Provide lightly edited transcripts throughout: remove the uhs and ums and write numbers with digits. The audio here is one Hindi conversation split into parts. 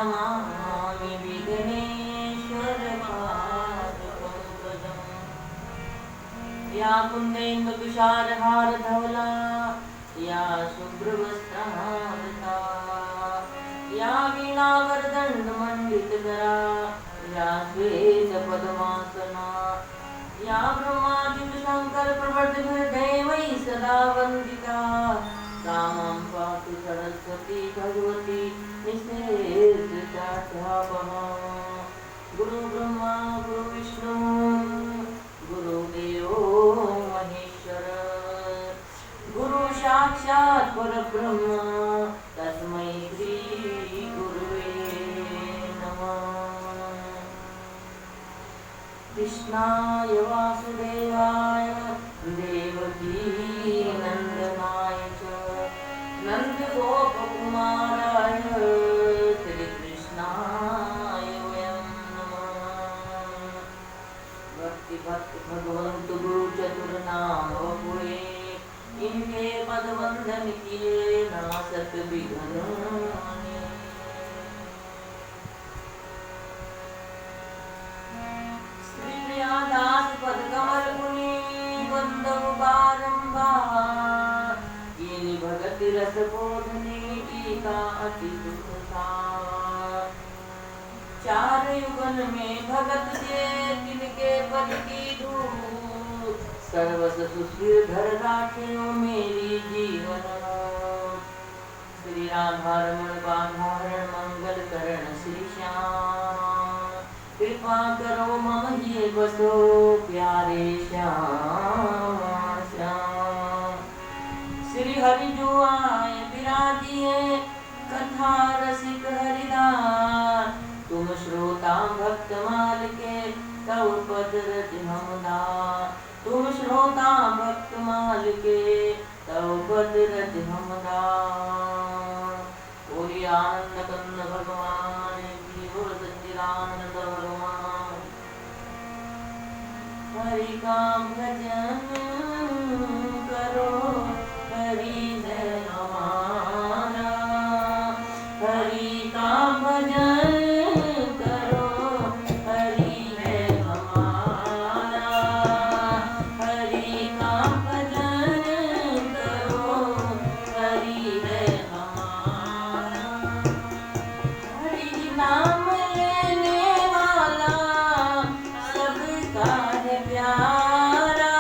नमामि विघ्नेश्वर पादपङ्कजम्। या कुन्देन्दु तुषारहार धवला या शुभ्रवस्त्रहारता या वीणावरदण्डमण्डितकरा या श्वेतपद्मासना या ब्रह्माच्युतशङ्कर प्रवर्तदेवैः सदा वन्दिता सा मां पातु सरस्वती भगवती निषेधचाट्यापहा। गुरु ब्रह्मा गुरु विष्णु गुरुदेवो महेश्वर गुरु साक्षात् परब्रह्म तस्मै श्री गुरुवे नमः। कृष्णाय वासुदेवाय देवकी नन्दनाय च नन्दगोपकुमाराय श्रीकृष्णाय वयं नमः। भक्ति भक्ति भगवंत गुरु चतुर्नाम वपुरे इनके पद वंदन किए नासत विघ्न। श्री प्रियादास पद कमल मुनि वंदव बारंबार ये भगत रस बोधने टीका अति सुखसार। चार युगन में भगत जे तिनके पद की धूप सर्वस सुशील धर राखियो मेरी जीवन। श्री राधारमण बाधारण मंगल करण श्री श्याम कृपा करो मम ये बसो प्यारे श्याम श्याम। श्री हरि जो आए विराजिए कथा रसिक हरिदास तुम श्रोता भक्त माल के तव पद रज हमदार। तुम श्रोता भक्त माल के तव पद रज हमदार। कोई आनंद कंद भगवान की ओर सच्चिदानंद भगवान हरि का भजन करो हरि है हमारा। हरि का भजन करो हरि है हमारा। हरि का भजन करो हरि है हमारा। हरि नाम लेने वाला सबका है प्यारा।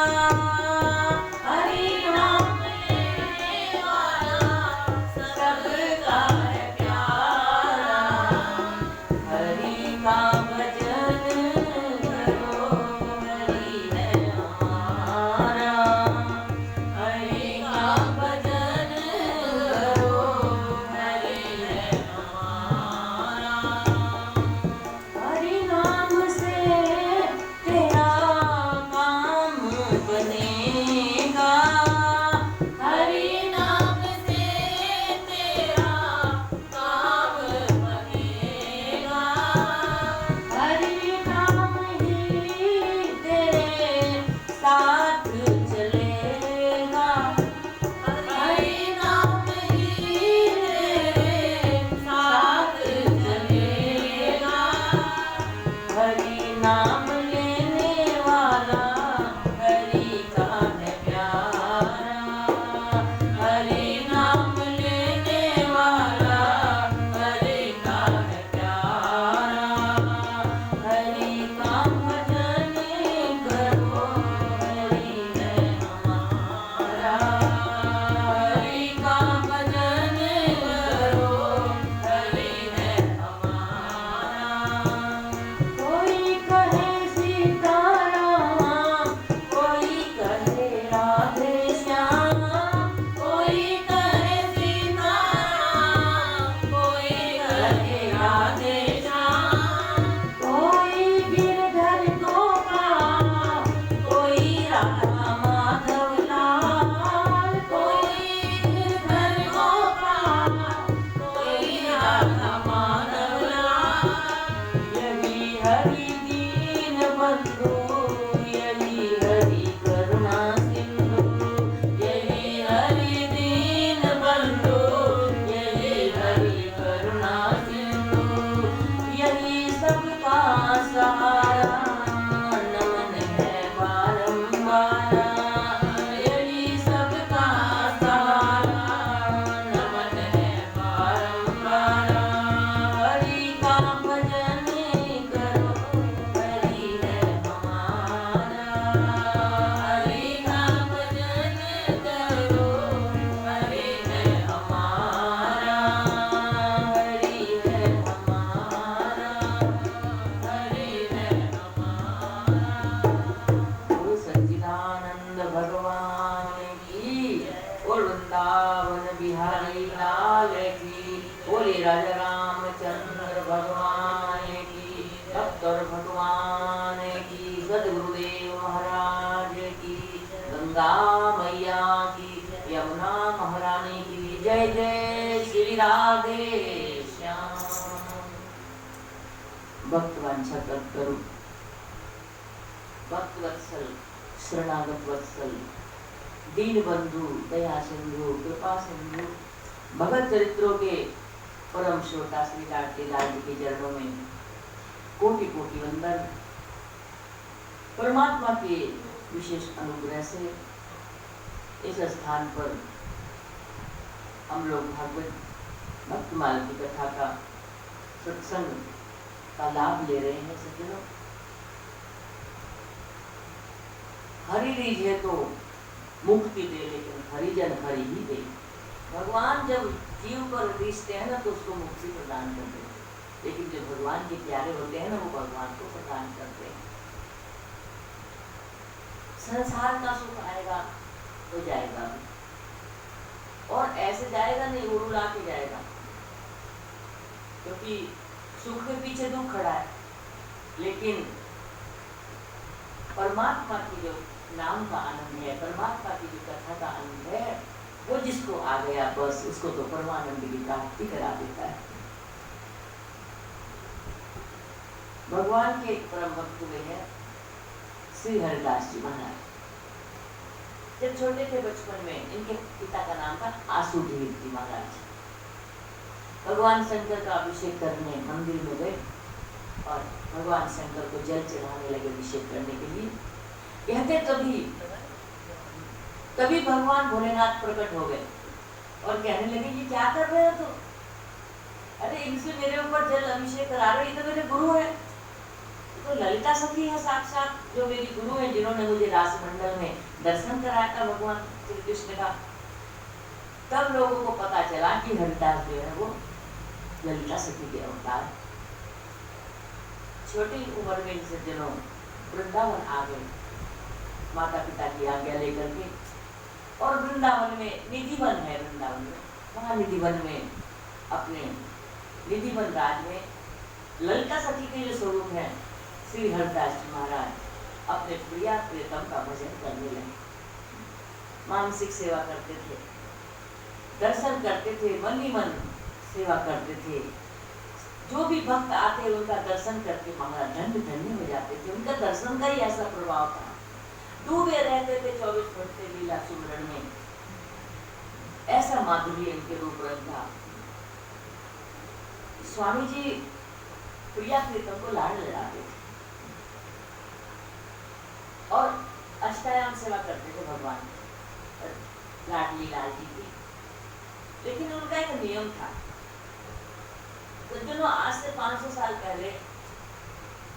की, बोले राजा रामचंद्र भगवान की, डॉक्टर भगवान की, सदगुरुदेव महाराज की, गंगा मैया की, यमुना महारानी की जय जय श्री राधे श्याम। भक्तवंशा करो, भक्त वत्सल, शरणागत वत्सल, दीन बंधु, दया सिंधु, कृपा सिंधु, भगत चरित्रों के परम श्रोता श्री लाडली लाल जी के चरणों में कोटि कोटि वंदन। परमात्मा के विशेष अनुग्रह से इस स्थान पर हम लोग भागवत भक्तमाल की कथा का सत्संग का लाभ ले रहे हैं। सज्जनों, हरि रीझे तो मुक्ति दे, लेकिन हरिजन हरि ही दे। भगवान जब जीव पर रीझते हैं ना तो उसको मुक्ति प्रदान करते हैं, लेकिन जो भगवान के प्यारे होते हैं ना वो भगवान को प्रदान करते हैं। संसार का सुख आएगा तो जाएगा, और ऐसे जाएगा नहीं, उड़ुला के जाएगा, क्योंकि सुख के पीछे दुख खड़ा है। लेकिन परमात्मा की जो नाम का आनंद है, परमात्मा की जो कथा का आनंद है, वो जिसको आ गया बस उसको तो परमानंद की प्राप्ति करा देता है। भगवान के परम भक्त हुए हैं श्री हरिदास जी महाराज। जब छोटे थे बचपन में, इनके पिता का नाम था आसुदेव जी महाराज। भगवान शंकर का अभिषेक करने मंदिर में गए और भगवान शंकर को जल चढ़ाने लगे अभिषेक करने के लिए। कहते तभी भगवान भोलेनाथ प्रकट हो गए और कहने लगे कि क्या कर रहे हो तुम? अरे इनसे मेरे ऊपर जल अभिषेक करा रहे, ये तो मेरे गुरु है, तो ललिता सखी है साक्षात, जो मेरी गुरु है, जिन्होंने मुझे रासमंडल में दर्शन कराया था भगवान श्री कृष्ण का। तब लोगों को पता चला कि हरिदास जो है वो ललिता सखी के अवतार। छोटी उम्र में इनसे जनों वृंदावन आ गए माता पिता की आज्ञा लेकर के, और वृंदावन में निधिवन है, वृंदावन में वहाँ निधिवन में अपने निधिवन राज में ललिता सखी के जो स्वरूप है श्री हरिदास जी महाराज अपने प्रिया प्रियतम का भजन करने लगे। मानसिक सेवा करते थे, दर्शन करते थे, मन ही मन सेवा करते थे। जो भी भक्त आते उनका दर्शन करके महाराज धन्य धन्य हो जाते थे। उनका दर्शन का ही ऐसा प्रभाव था, डूबे रहते थे 24 घंटे लीला सुमरण में। ऐसा माधुर्य इनके रूप रंग था। स्वामी जी प्रिया प्रीतम को लाड लड़ाते थे और अष्टायाम सेवा करते थे भगवान लाडली लाल जी की। लेकिन उनका एक नियम था। तो जो आज से 500 साल पहले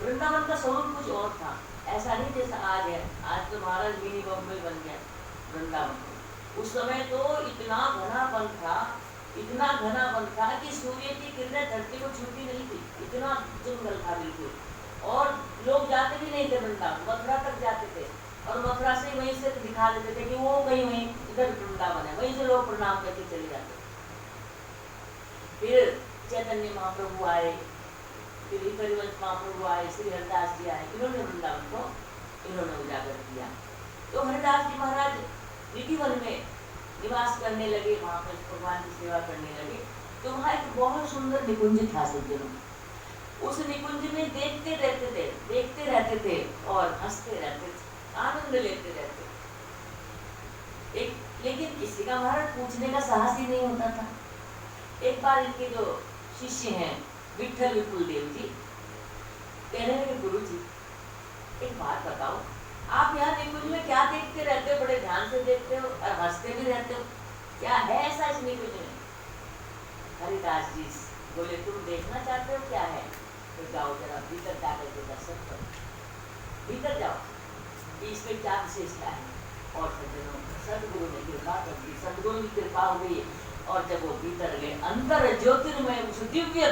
वृंदावन का स्वरूप कुछ और था, ऐसा नहीं जैसा आज है। आज तो महाराज मिनी बम्बई बन गया वृंदावन। उस समय तो इतना घनापन था, इतना घनापन था कि सूर्य की किरणें धरती को छूती नहीं थी, इतना जंगल था बिल्कुल। और लोग जाते भी नहीं थे वृंदावन, मथुरा तक जाते थे और मथुरा से वहीं से दिखा देते थे कि वो कहीं वहीं इधर वृंदावन है, वहीं से लोग प्रणाम करके चले जाते। फिर चैतन्य महाप्रभु आए, फिर हरिवंश महाप्रभु आए, श्री हरिदास जी आए, इन्होंने वृंदावन को इन्होंने उजागर किया। तो हरिदास जी महाराज निधिवन में निवास करने लगे, वहाँ पर भगवान की सेवा करने लगे। तो वहाँ एक बहुत सुंदर निकुंज था सज्जनों। उस निकुंज में देखते रहते थे और हंसते रहते थे, आनंद लेते रहते थे। लेकिन किसी का महाराज पूछने का साहस ही नहीं होता था। एक बार इनके जो शिष्य हैं विठल विपुल देव जी कहने लगे, गुरु जी एक बात बताओ, आप यहाँ निकुंज में क्या देखते रहते हो? बड़े ध्यान से देखते हो और हंसते भी रहते हो, क्या है ऐसा इस निकुंज में? हरिदास जी बोले, तुम देखना चाहते हो क्या है? तो जाओ जरा भीतर जाकर के दर्शन करो, भीतर जाओ कि इसमें क्या विशेषता है। और सज्जनों सदगुरु ने कृपा कर दी, सदगुरु की कृपा हो गई। और जब वो भीतर गए, अंदर ज्योतिर्मय दिव्य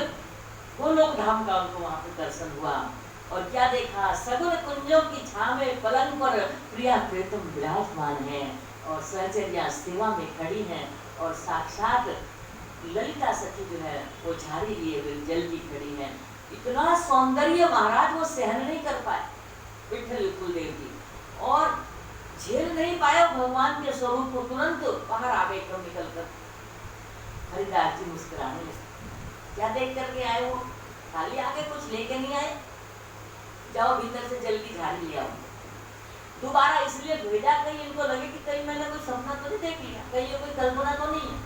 गोलोक धाम का उनको वहाँ पे दर्शन हुआ। और क्या देखा? सगुन कुंजों की छाव में पलंग पर प्रिया प्रीतम विराजमान है और सहचर्या सेवा में खड़ी हैं और साक्षात ललिता सखी जो है वो झाड़ी लिए हुए जल्दी खड़ी है। इतना सौंदर्य महाराज वो सहन नहीं कर पाए विठल विपुल देव जी, और झेल नहीं पाए भगवान के स्वरूप को, तुरंत बाहर आ गए क्यों निकल कर। हरिदास जी मुस्कुराने लगे, क्या देख करके आए वो? खाली आके कुछ लेके नहीं आए, जाओ भीतर से जल्दी झाड़ी ले आओ। दोबारा इसलिए भेजा कहीं इनको लगे कि कहीं मैंने कोई सपना तो नहीं देख लिया, कहीं ये कोई कल्पना तो नहीं है।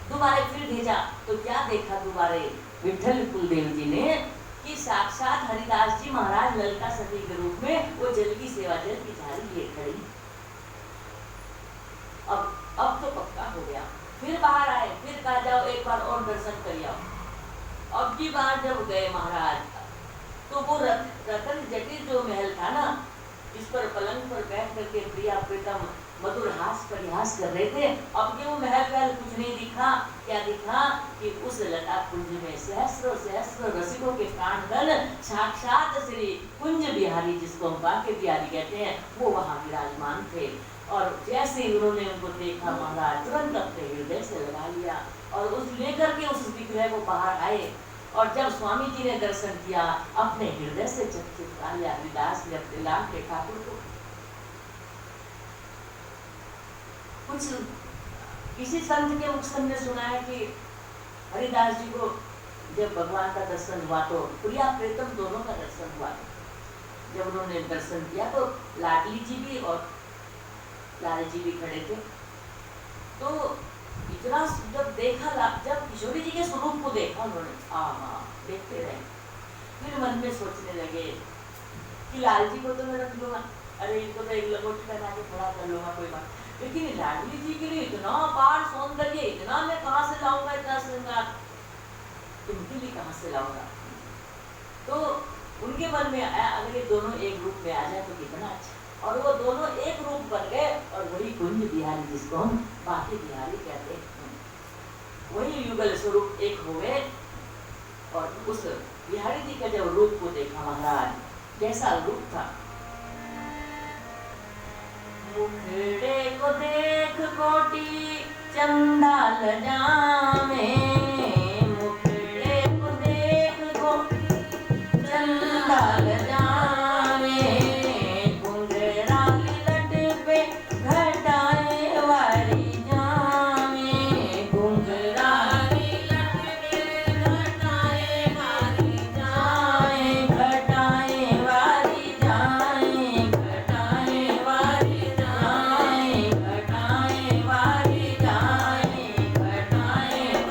दोबारा फिर भेजा तो क्या देखा दोबारे विठल विपुल देव जी ने कि साक्षात हरिदास जी महाराज ललिता सती के रूप में वो जल की सेवा, जल की झाड़ी लिए खड़ी। अब तो पक्का हो गया। फिर बाहर आए, फिर कहा जाओ एक बार और दर्शन कर आओ। अब की बार जब गए महाराज तो वो रतन जटिल जो महल था ना, जिस पर पलंग पर बैठ करके प्रिया प्रीतम मधुर हास परिहास कर रहे थे, अब के वो महल कुछ नहीं दिखा। क्या दिखा कि उस लता कुंज में सहस्रों सहस्रों रसिकों के प्राण दल साक्षात श्री कुंज बिहारी, जिसको हम बाके बिहारी कहते हैं, वो वहां विराजमान थे। और जैसे ही उन्होंने उनको देखा महाराज तुरंत अपने हृदय से लगा लिया और उस लेकर के उस विग्रह को बाहर आए। और जब स्वामी जी ने दर्शन किया, अपने हृदय से चिपचिपा लिया हरिदास ने अपने लाल के ठाकुर को। कुछ किसी संत के मुख से सुना है कि हरिदास जी को जब भगवान का दर्शन हुआ तो प्रिया प्रीतम दोनों का दर्शन हुआ। जब उन्होंने दर्शन किया तो लाडली जी भी और लाल जी भी खड़े थे। तो इतना जब देखा, जब किशोरी जी के स्वरूप को देखा उन्होंने, देखते रहे। फिर मन में सोचने लगे कि लाल जी को तो मैं रख लूंगा, अरे इनको तो एक लंगोटी पहना के खड़ा कर लूंगा, कोई बात, लेकिन लाडली जी के लिए इतना अपार सौंदर्य, इतना मैं कहाँ से लाऊंगा, इतना श्रृंगार इनके लिए कहाँ से लाऊंगा। तो उनके मन में आया अगर ये दोनों एक रूप में आ जाए तो कितना अच्छा। और वो दोनों एक रूप बन गए और वही कुंज बिहारी, जिसको हम बाकी बिहारी कहते हैं, वही युगल स्वरूप एक हो गए। और उस बिहारी जी का जब रूप को देखा महाराज, कैसा रूप था। मुखड़े को देख कोटि चंडाल जामे, मुखड़े को देख कोटि चंडाल जामे, घुंघराली लट पे घटाए वारी जामे, घुंघराली लट पे घटाए वारी जाए, घटाए वारी जाए, घटाए वारी जाए, घटाए वारी जाए, घटाए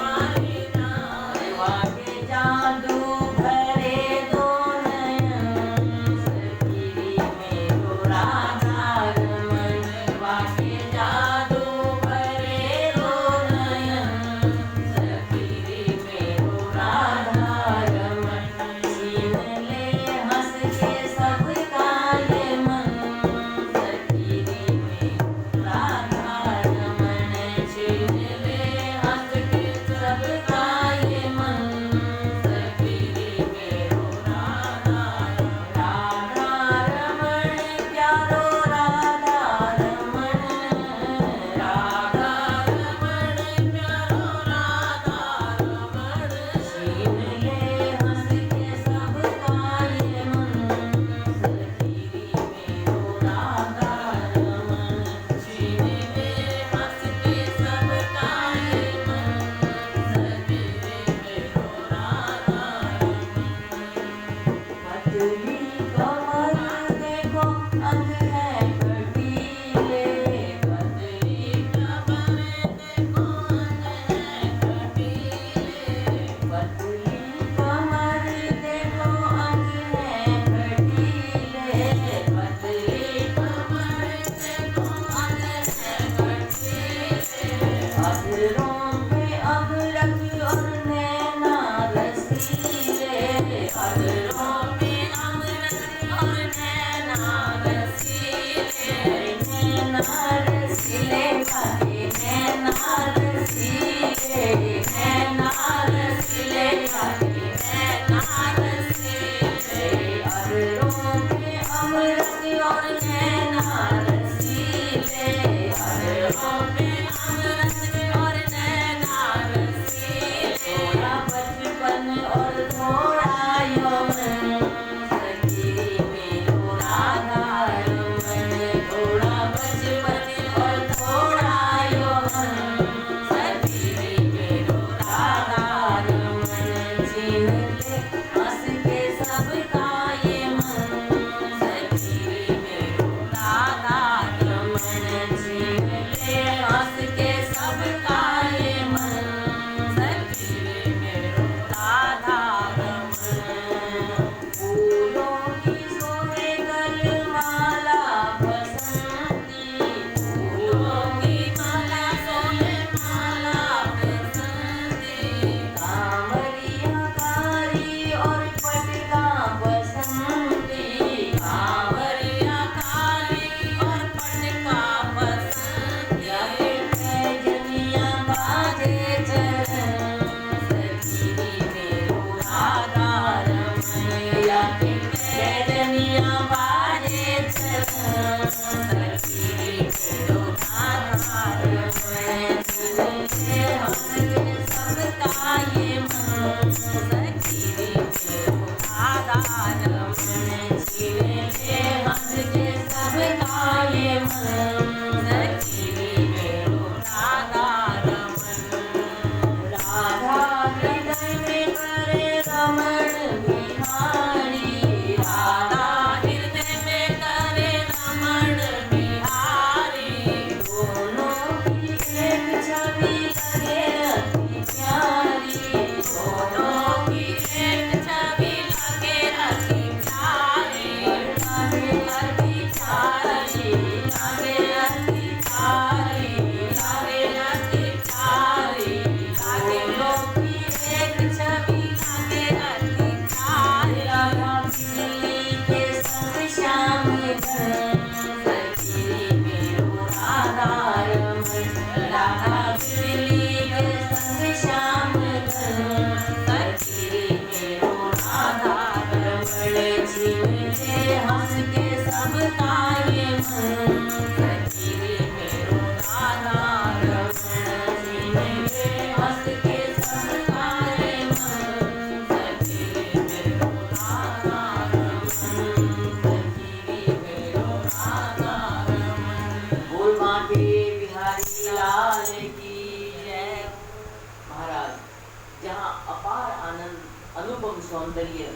अनुपम सौंदर्य,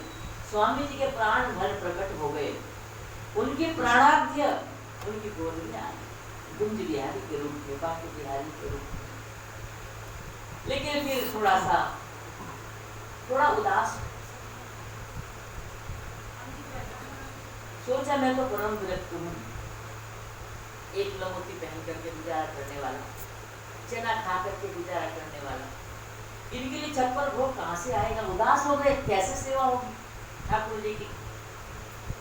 स्वामी जी के प्राण भर प्रकट हो गए। उनके प्राणाध्य उनकी गोद में आए, गुंज बिहारी के रूप में, बाकी बिहारी के रूप में। लेकिन फिर थोड़ा उदास सोचा, मैं तो परम विरक्त हूँ, एक लंगोटी पहन करके गुजारा करने वाला, चना खा करके गुजारा करने वाला, इनके लिए छप्पर भोग कहाँ से आएगा? उदास हो गए, कैसे सेवा होगी ठाकुर जी की?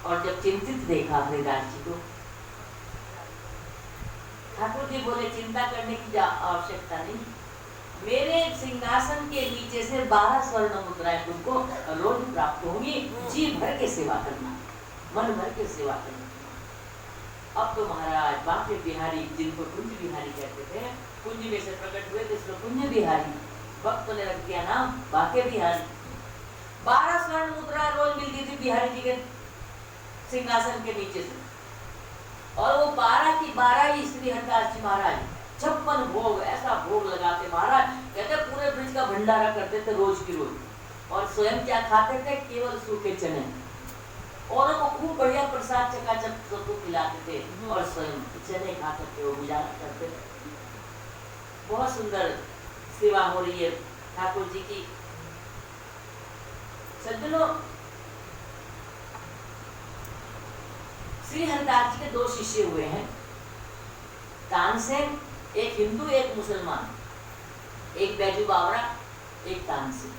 और जब चिंतित देखा हरिदास जी को, ठाकुर जी बोले चिंता करने की आवश्यकता नहीं, मेरे सिंहासन के नीचे से 12 स्वर्ण मुद्राएं तुमको रोज प्राप्त होंगी, जी भर के सेवा करना, मन भर के सेवा करना। अब तो महाराज बाके बिहारी, जिनको कुंज बिहारी कहते थे, कुंज में से प्रकट हुए तो इसको कुंज बिहारी, भक्त ने रख दिया नाम बाके बिहारी। 12 स्वर्ण मुद्रा रोज मिलती थी बिहारी जी के सिंहासन के नीचे से, और वो 12 की 12 ही श्री हरिदास जी महाराज 56 भोग, ऐसा भोग लगाते महाराज, कहते पूरे ब्रिज का भंडारा करते थे रोज की रोज। और स्वयं क्या खाते थे? केवल सूखे चने, औरों को खूब बढ़िया प्रसाद चकाचक सबको खिलाते थे, और स्वयं चने खा करके वो गुजारा करते थे। बहुत सुंदर सेवा हो रही है ठाकुर जी की। सज्जनों, श्री हरिदास जी के 2 शिष्य हुए हैं, तानसेन, एक हिंदू एक मुसलमान, एक बैजू बावरा, एक तानसेन।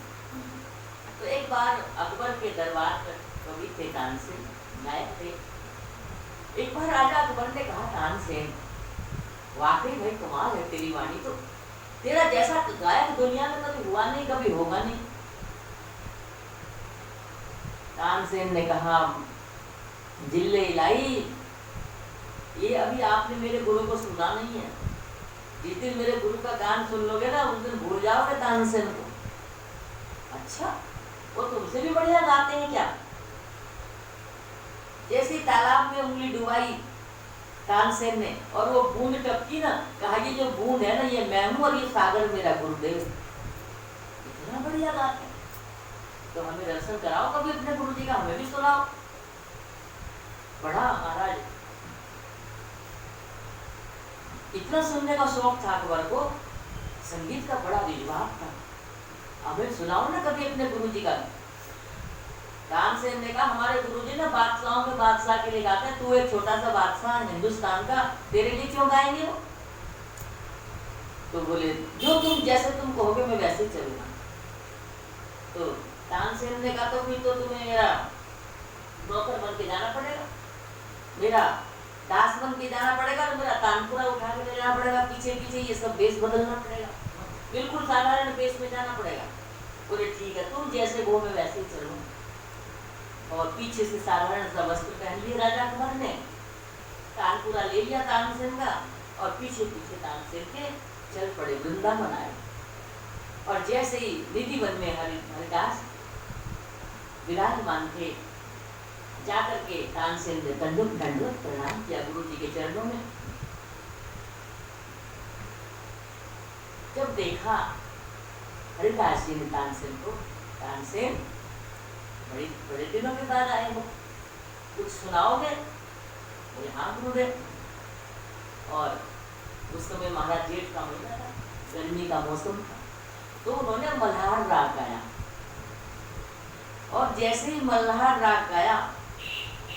तो एक बार अकबर के दरबार पर कवि थे तानसेन, नायक थे। एक बार राजा अकबर ने कहा, तानसेन वाकई भाई कमाल है तेरी वाणी, तो तेरा जैसा गायक दुनिया में कभी हुआ नहीं, कभी होगा नहीं। तानसेन ने कहा, जिले इलाई, ये अभी आपने मेरे गुरु को सुना नहीं है, जिस दिन मेरे गुरु का गान सुन लोगे ना, उस दिन भूल जाओगे तानसेन को। अच्छा, वो तुमसे भी बढ़िया गाते हैं क्या? जैसे तालाब में उंगली डुबाई तानसेन ने, और वो बूंद टपकी ना, कहा ये जो बूंद है ना, ये मैं हूं और ये सागर मेरा गुरुदेव। इतना बढ़िया गाते हैं, तो हमें दर्शन कराओ कभी अपने गुरु जी का, हमें भी सुनाओ। बड़ा महाराज इतना सुनने का शौक था अकबर को, संगीत का बड़ा विद्वान था, हमें सुनाओ ना कभी अपने गुरु जी का। तानसेन ने कहा, हमारे गुरु जी ना बादशाहों के बादशाह के लिए गाते हैं, तू एक छोटा सा बादशाह हिंदुस्तान का, तेरे लिए क्यों गाएंगे वो? तो बोले, जो तुम जैसे तुम कहोगे मैं वैसे ही चलूंगा। तो तानसेन ने कहा, तो फिर तो तुम्हें मेरा नौकर बन के जाना पड़ेगा, मेरा दास बन के जाना पड़ेगा, तो मेरा तानपुरा उठा के ले जाना पड़ेगा, पीछे पीछे ये सब वेश बदलना पड़ेगा, बिल्कुल साधारण वेश में जाना पड़ेगा। बोले ठीक है, तुम जैसे वो मैं वैसे ही चलूँ। और पीछे से साधारण सा वस्त्र पहन लिया राजा अकबर ने, तानपुरा ले लिया तानसेन का, और पीछे पीछे तानसेन के चल पड़े वृंदावन आए। और जैसे ही निधिवन में हरिदास विराजमान थे, जाकर के तानसेन ने दंडवत प्रणाम किया गुरु जी के चरणों में। जब देखा हरिदास जी ने तानसेन को, तानसेन बड़े दिनों के बाद आए हो, कुछ सुनाओगे? बोले हाँ गुरुदेव। और उस समय महाराज जेठ का महीना था, गर्मी का मौसम था, तो उन्होंने मल्हार राग गाया। और जैसे ही मल्हार राग गाया,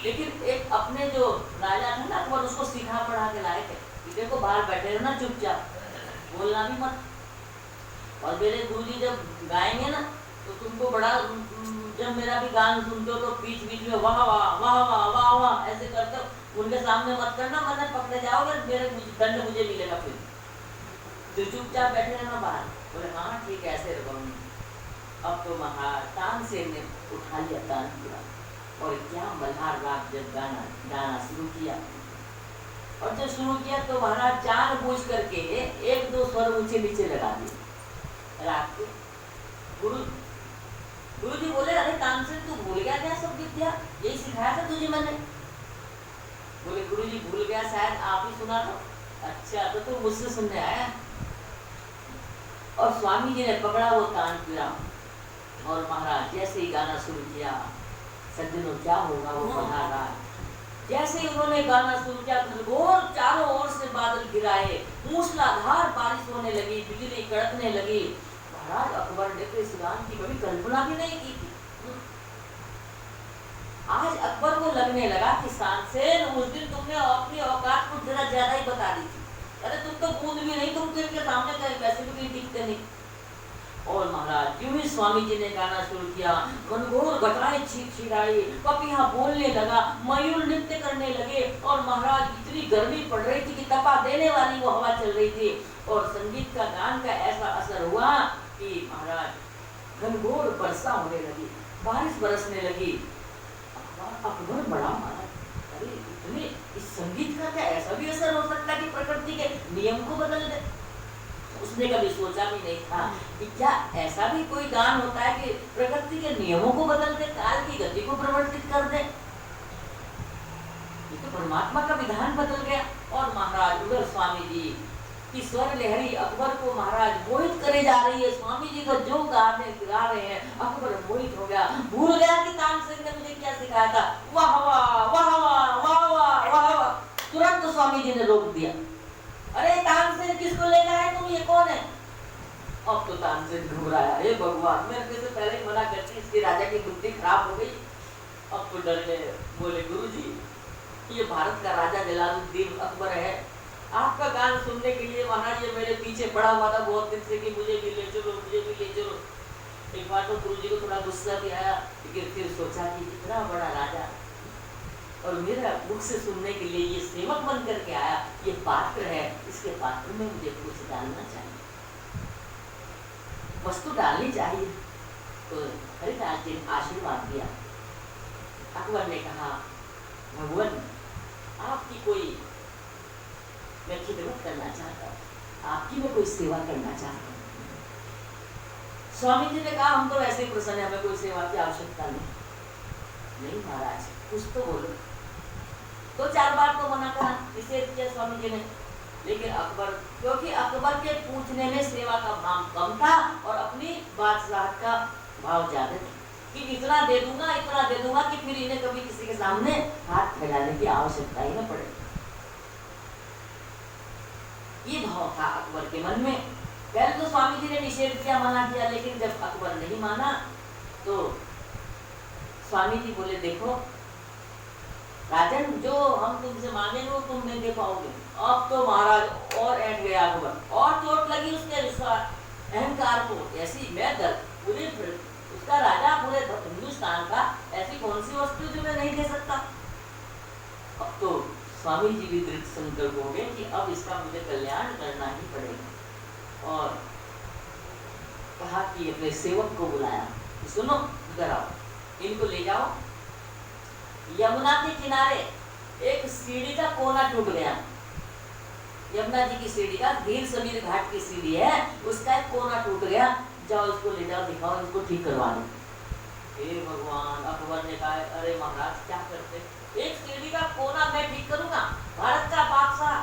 लेकिन एक अपने जो राजा थे ना अकबर, उसको सिखा पढ़ा के लाए थे कि देखो बाहर बैठे रहना चुपचाप, बोलना भी मत। और मेरे गुरुजी जब गाएंगे ना, तो तुमको बड़ा, जब मेरा भी गान सुनते हो तो बीच बीच में वाह वाह वाह वाह वाह वाह ऐसे करते हो, उनके सामने मत करना, वरना पकड़े जाओगे, मेरे दंड मुझे मिलेगा। फिर तो चुपचाप बैठे रहना बाहर। बोले हाँ ठीक है, ऐसे रखूंगी। अब तो तानसेन ने उठा लिया तानपुरा, और क्या मल्हार राग जब गाना शुरू किया, और जब शुरू किया तो महाराज जानबूझ करके 1-2 स्वर ऊंचे नीचे लगा दिए राग के। गुरु जी बोले, अरे तानसेन तू भूल गया क्या सब विद्या, यही सिखाया था तुझे मैंने? बोले गुरु जी भूल गया, शायद आप ही सुना था। अच्छा, तो तू मुझसे सुनने आया। और स्वामी जी ने पकड़ा वो तानपुरा, और महाराज जैसे ही गाना शुरू किया, सज्जनों क्या होगा वो बता रहा है। जैसे ही उन्होंने गाना शुरू किया, घनघोर चारों ओर से बादल गिराए, मूसलाधार बारिश होने लगी, बिजली कड़कने लगी। महाराज अकबर ने तो इस गान की कभी कल्पना भी नहीं की थी। आज अकबर को लगने लगा कि तानसेन, उस दिन तुमने अपनी औकात को जरा ज्यादा ही बता दी थी। अरे तुम तो बूंद भी नहीं, तुम के सामने कहीं वैसे भी कहीं दिखते नहीं। और महाराज यूं ही स्वामी जी ने गाना शुरू किया, घनघोर घटाएं छीछिड़ाई, पपीहा बोलने लगा, मयूर नृत्य करने लगे। और महाराज इतनी गर्मी पड़ रही थी कि तपा देने वाली वो हवा चल रही थी। और संगीत का गान का ऐसा असर हुआ कि महाराज घनघोर वर्षा होने लगी, बारिश बरसने लगी। अकबर बड़ा मारा, अरे इतने इस संगीत का क्या ऐसा भी असर हो सकता है कि प्रकृति के नियम को बदल दे। उसने कभी सोचा भी नहीं था कि क्या ऐसा भी कोई गान होता है कि प्रकृति के नियमों को बदल दे, काल की गति को परिवर्तित कर दे। ये तो परमात्मा का विधान बदल गया। और महाराज उधर स्वामी जी की स्वर लहरी अकबर को महाराज मोहित करे जा रही है। स्वामी जी को जो गाने गा रहे हैं, अकबर मोहित हो गया, भूल गया कि तानसेन ने मुझे क्या सिखाया था। वाह वाह वाह वाह वाह वाह वाह वाह। तुरंत तो स्वामी जी ने रोक दिया, अरे तानसेन किसको लेकर आए तुम, ये कौन है। अब तो तानसेन घबराया, हे भगवान, मेरे से पहले ही मना करती, इसके राजा की बुद्धि खराब हो गई। अब तो डर गए, बोले गुरुजी, ये भारत का राजा जलालुद्दीन अकबर है, आपका गान सुनने के लिए महाराज ये मेरे पीछे पड़ा हुआ था बहुत दिन से कि मुझे भी ले चलो, मुझे भी ले चलो। एक बार तो गुरुजी को थोड़ा गुस्सा भी आया, लेकिन फिर सोचा कि इतना बड़ा राजा और मेरा मुख से सुनने के लिए ये सेवक बन करके आया, ये पात्र है, इसके पात्र में मुझे कुछ डालना चाहिए, वस्तु डालनी चाहिए। तो हरिदास जी ने आशीर्वाद दिया। अकबर ने कहा, भगवान आपकी कोई मैं खिदमत करना चाहता हूँ, आपकी मैं कोई सेवा करना चाहता हूँ। स्वामी जी ने कहा, हम तो ऐसे ही प्रसन्न हैं, हमें कोई सेवा की आवश्यकता नहीं महाराज, कुछ तो बोलो। तो 4 बार तो मना करा, निषेध किया स्वामी जी ने। लेकिन अकबर, क्योंकि अकबर के पूछने में सेवा का भाव कम था और अपनी बादशाह का भाव ज्यादा था कि इतना दे दूंगा कि फिर इन्हें कभी किसी के सामने हाथ फैलाने की आवश्यकता ही न पड़े। ये भाव था अकबर के मन में। पहले तो स्वामी जी ने निषेध किया, मना किया, लेकिन जब अकबर नहीं माना तो स्वामी जी बोले, देखो राजन, जो हम तुमसे मांगेंगे वो तुम नहीं दे पाओगे। अब तो महाराज और ऐंठ गया अकबर, और चोट लगी उसके विश्वास अहंकार को। ऐसी मैं पूरे उसका राजा पूरे हिंदुस्तान का, ऐसी कौन सी वस्तु जो मैं नहीं दे सकता। अब तो स्वामी जी भी दृढ़ संकल्प हो गए कि अब इसका मुझे कल्याण करना ही पड़ेगा। और कहा कि अपने सेवक को बुलाया, सुनो इधर आओ, इनको ले जाओ। यमुना के किनारे एक सीढ़ी का कोना टूट गया, यमुना जी की सीढ़ी का, धीर समीर घाट की सीढ़ी है, उसका एक कोना टूट गया, जाओ इसको ले जाओ, दिखाओ, इसको ठीक करवा दो। हे भगवान, अकबर ने कहा, अरे महाराज क्या करते, एक सीढ़ी का कोना मैं ठीक करूंगा, भारत का बादशाह,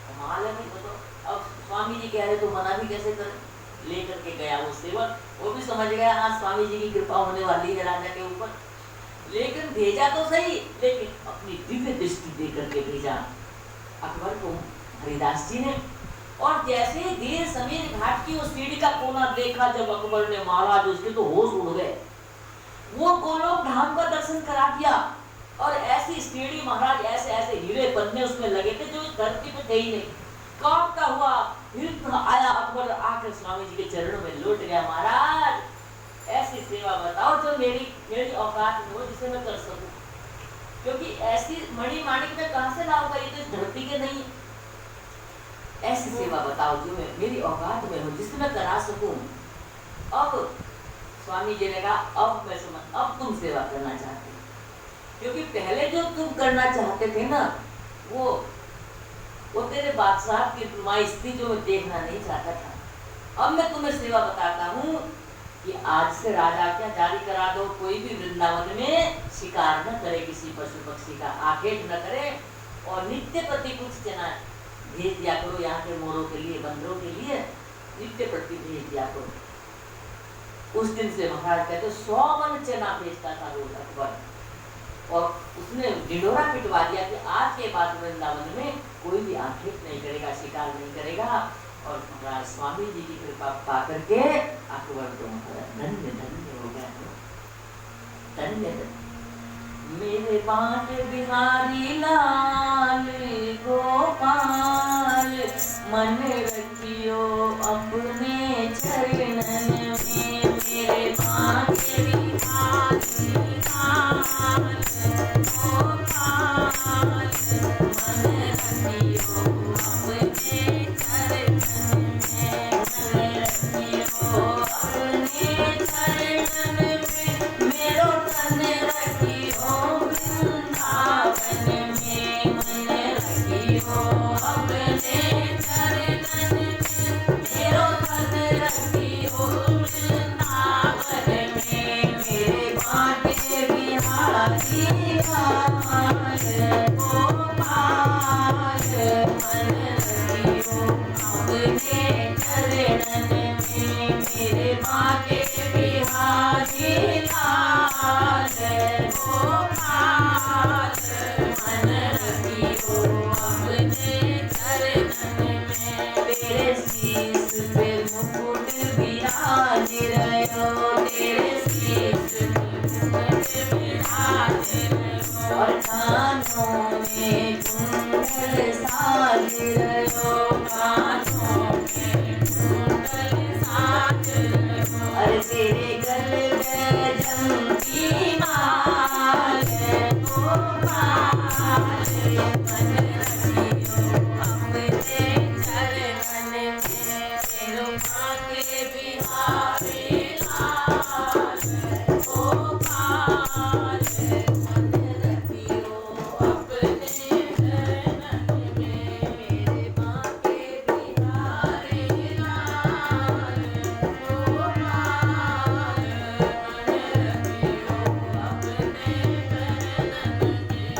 कमाल है भाई। तो अब स्वामी जी कह रहे तो मना भी कैसे करें। लेकर के गया वो सेवक, वो भी समझ गया हाँ स्वामी जी की कृपा होने वाली है राजा के ऊपर, लेकिन भेजा तो सही, लेकिन अपनी दिव्य दृष्टि दे करके भेजा अकबर को हरिदास जी ने। और जैसे ही धीर समीर घाट की उस सीढ़ी का कोना देखा जब अकबर ने, महाराज उसके तो होश उड़ गए। वो गोलोक धाम का दर्शन करा दिया और ऐसी सीढ़ी महाराज, ऐसे ऐसे हीरे पन्ने उसमें लगे थे जो इस धरती पे थे ही नहीं। कांपता हुआ फिर आया अकबर, आकर स्वामी जी के चरणों में लौट गया, महाराज ऐसी सेवा बताओ जो मेरी औकात में हो, जिसे मैं कर सकूं, क्योंकि ऐसी मणि माणिक में कहां से लाऊंगा, ये तो इस धरती के नहीं। ऐसी सेवा बताओ जो मेरी औकात में हो, जिसे मैं करा सकूं। अब स्वामी जी ने कहा, अब तुम सेवा करना चाहते हो, क्योंकि पहले जो तुम करना चाहते थे ना, वो तेरे बादशाह की नुमाइश जो मैं देखना नहीं चाहता था। अब मैं तुम्हें सेवा बताता हूँ कि आज से राजा क्या जारी करा दो, कोई भी वृंदावन में शिकार न करे, किसी पशु पक्षी का आखेट न करे, और नित्य प्रति कुछ चना भेज दिया करो यहाँ के मोरों के लिए, बंदरों के लिए नित्य प्रति भेज दिया करो। उस दिन से महाराज कहते 100 मन चना बेचता था रोज अकबर, और उसने ढिंडोरा पिटवा दिया कि आज के बाद वृंदावन में कोई भी आक्षेप नहीं करेगा, शिकार नहीं करेगा। और महाराज स्वामी जी की कृपा पा करके अकबर तो धन्य धन्य हो गया, धन्य धन्य। मेरे बांट बिहारी लाल गोपाल, मन रखियो अपने चरणन में। मेरे बांट बिहारी लाल गोपाल, मन रखियो अपने चरणन में। मन रखियो अपने चरणन में, मेरो तन रखियो वृंदावन में। मन रखियो अपने चरणन में, मेरो तन रखियो वृंदावन में। मेरे बांटे बिहारी लाल गोपाल, मन रखियो अपने चरणन में। मेरे बांटे बिहारी लाल गोपाल, मन रखियो अपने चरणन में। तेरे शीश पे मुकुट विराज रहो, तेरे शीश पे मुकुट विराज रहो, और कानों में कुंडल साज रहो, कानों में कुंडल साज रहो। अरे तेरे गले में जंती माल गोपाल, मन रखियो अपने चरणन में। तेरो भाग्य बिहारी लाल गोपाल, मन रखियो अपने चरणन में। मेरे भाग्य बिहारी लाल गोपाल, मन रखियो अपने चरणन में।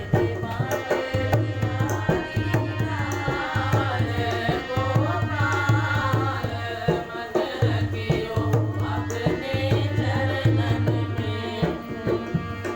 मेरे भाग्य बिहारी लाल गोपाल, मन रखियो अपने चरणन में।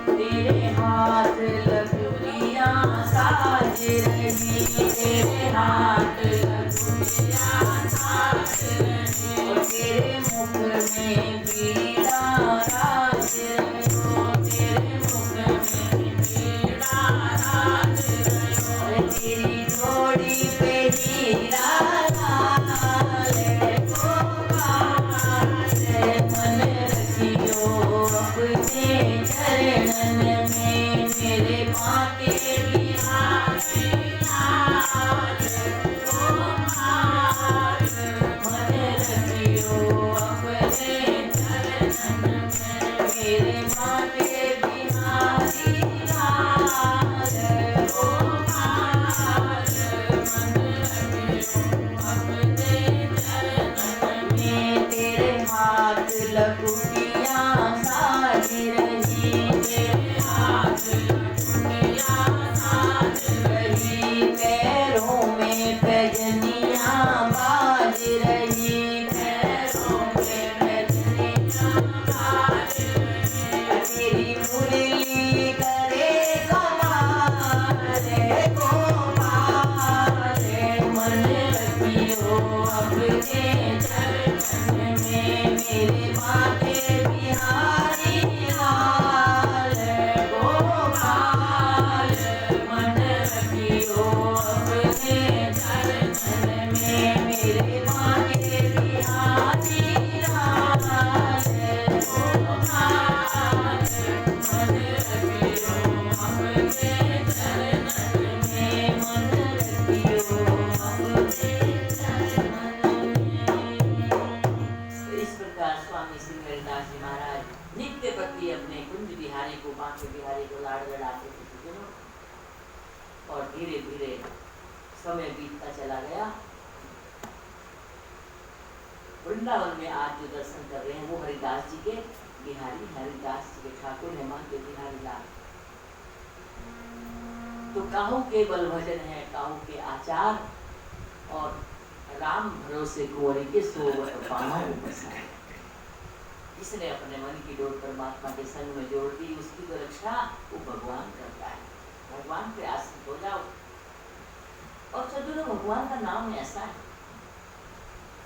तेरे हाथ लघुरियां साज रही, तेरे हाथ लघुरियां साज रही, और तेरे मुख में बीड़ा राज रहो, तेरे मुख में बीड़ा राज रहो। और तेरी जोड़ी पे हीरा लाल गोपाल, मन रखियो अपने चरणन में। मेरे बांटे बिहारी लाल गोपाल, मन रखियो अपने चरणन में। मेरे बांटे बिहारी लाल गोपाल, मन रखियो अपने चरणन में। तेरे हाथ लघुटियां साज रही, तेरे हाथ लघुटियां साज रही, पैरों में पैजनियां बाज रही, पैरों में पैजनियां बाज रही। तेरी मुरली करे कमाल गोपाल, मन रखियो अपने चरणन में। मेरे बांटे बिहारी लाल गोपाल, मन रखियो अपने चरणन में। मेरे बांटे बिहारी लाल गोपाल, मन रखियो अपने चरणन में। मन रखियो अपने चरणन में। तो इस प्रकार स्वामी श्री हरिदास जी महाराज नित्य प्रति अपने कुंज बिहारी को, बांके बिहारी को लाड़ लड़ाते थे। और धीरे धीरे समय बीतता चला गया। वृंदावन में आज जो दर्शन कर रहे हैं वो हरिदास जी के बिहारी, हरिदास जी के ठाकुर हेमंत बिहारी लाल। तो काहू के बल भजन है, काहू के आचार, और राम भरोसे कुंवरी के सोवत पाँव बसाए। जिसने अपने मन की डोर परमात्मा के संग में जोड़ दी, उसकी तो रक्षा वो भगवान करता है। भगवान पे आश्रित हो जाओ। और सदगुरु भगवान का नाम ऐसा है,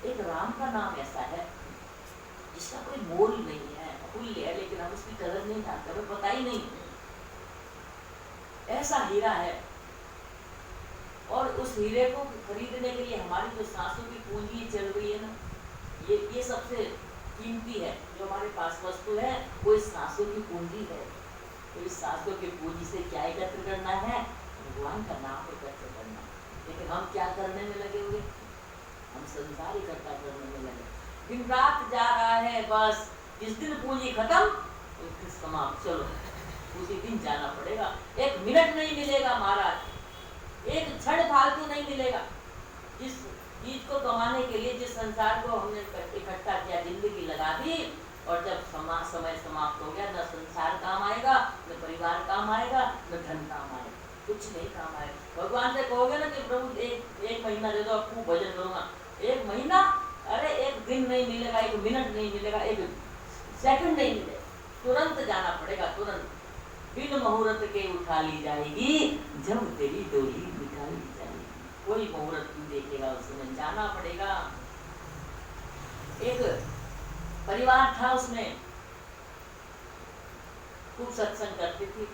एक राम का नाम ऐसा है जिसका कोई मोल नहीं है, अमूल्य है, लेकिन हम उसकी कदर नहीं जानते, हमें पता ही नहीं। ऐसा हीरा है, और उस हीरे को खरीदने के लिए हमारी जो सांसों की पूंजी चल रही है ना, ये सबसे कीमती है। जो हमारे पास वस्तु है वो इस सांसों की पूंजी है। तो इस सांसों की पूंजी से क्या एकत्र करना है? भगवान का नाम एकत्र करना। लेकिन हम क्या करने में लगे हुए? हम संसार इकट्ठा करने में लगे, दिन रात जा रहा है। बस जिस दिन पूंजी खत्म उस दिन समाप्त, चलो उसी दिन जाना पड़ेगा। एक मिनट नहीं मिलेगा महाराज, एक क्षण फालतू नहीं मिलेगा। जिस चीज को कमाने के लिए, जिस संसार को हमने इकट्ठा किया, जिंदगी लगा दी, और जब समय समाप्त हो गया, न संसार काम आएगा, न परिवार काम आएगा, न धन काम आएगा, कुछ नहीं काम आएगा। भगवान से कहोगे ना कि प्रभु एक महीना दे दो, खूब भजन करूंगा। एक महीना, अरे एक दिन नहीं मिलेगा, एक मिनट नहीं मिलेगा, एक सेकंड नहीं मिलेगा, तुरंत जाना पड़ेगा, तुरंत। बिन मुहूर्त के उठा ली जाएगी, जब तेरी डोली निकाली जाएगी। कोई मुहूर्त नहीं देखेगा, उस समय जाना पड़ेगा। एक परिवार था, उसमें खूब सत्संग करती थी।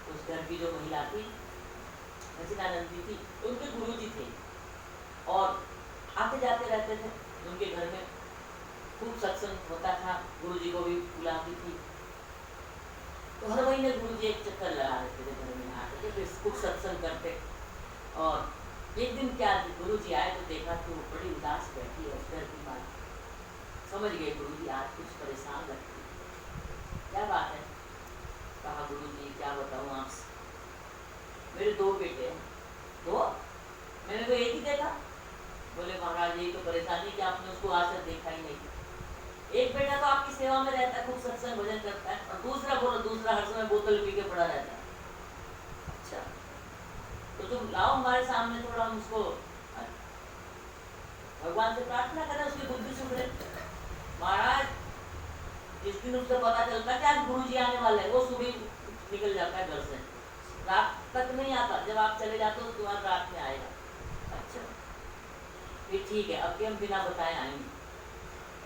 उस घर की जो महिला थी, सचिदानंदी थी, उनके गुरुजी थे और आते जाते रहते थे उनके घर में। खूब सत्संग होता था, गुरुजी को भी बुलाती थी। तो हर महीने गुरुजी एक चक्कर लगा देते थे, घर में आते थे, फिर खूब सत्संग करते। और एक दिन क्या, गुरुजी आए तो देखा कि वो बड़ी उदास बैठी है उस घर की बात। समझ गए गुरुजी आज कुछ परेशान लगती है, क्या बात है? कहा गुरुजी क्या बताऊं आपसे, मेरे 2 बेटे हैं। 2? मैंने तो एक ही देखा। बोले महाराज यही तो परेशानी कि आपने उसको आज तक देखा ही नहीं। एक बेटा तो आपकी सेवा में रहता है, खूब सत्संग भजन करता है, और दूसरा हर समय बोतल पी के पड़ा रहता है। अच्छा, तो तुम लाओ हमारे सामने, थोड़ा हम उसको भगवान से प्रार्थना करें, उसकी बुद्धि सुधरे। महाराज जिस दिन उससे पता चलता कि आज गुरुजी आने वाले हैं, वो सुबह निकल जाता है घर से, रात तक नहीं आता। जब आप चले जाते हो तो तुम्हारा रात में आएगा। अच्छा फिर ठीक है, अब भी हम बिना बताए आएंगे।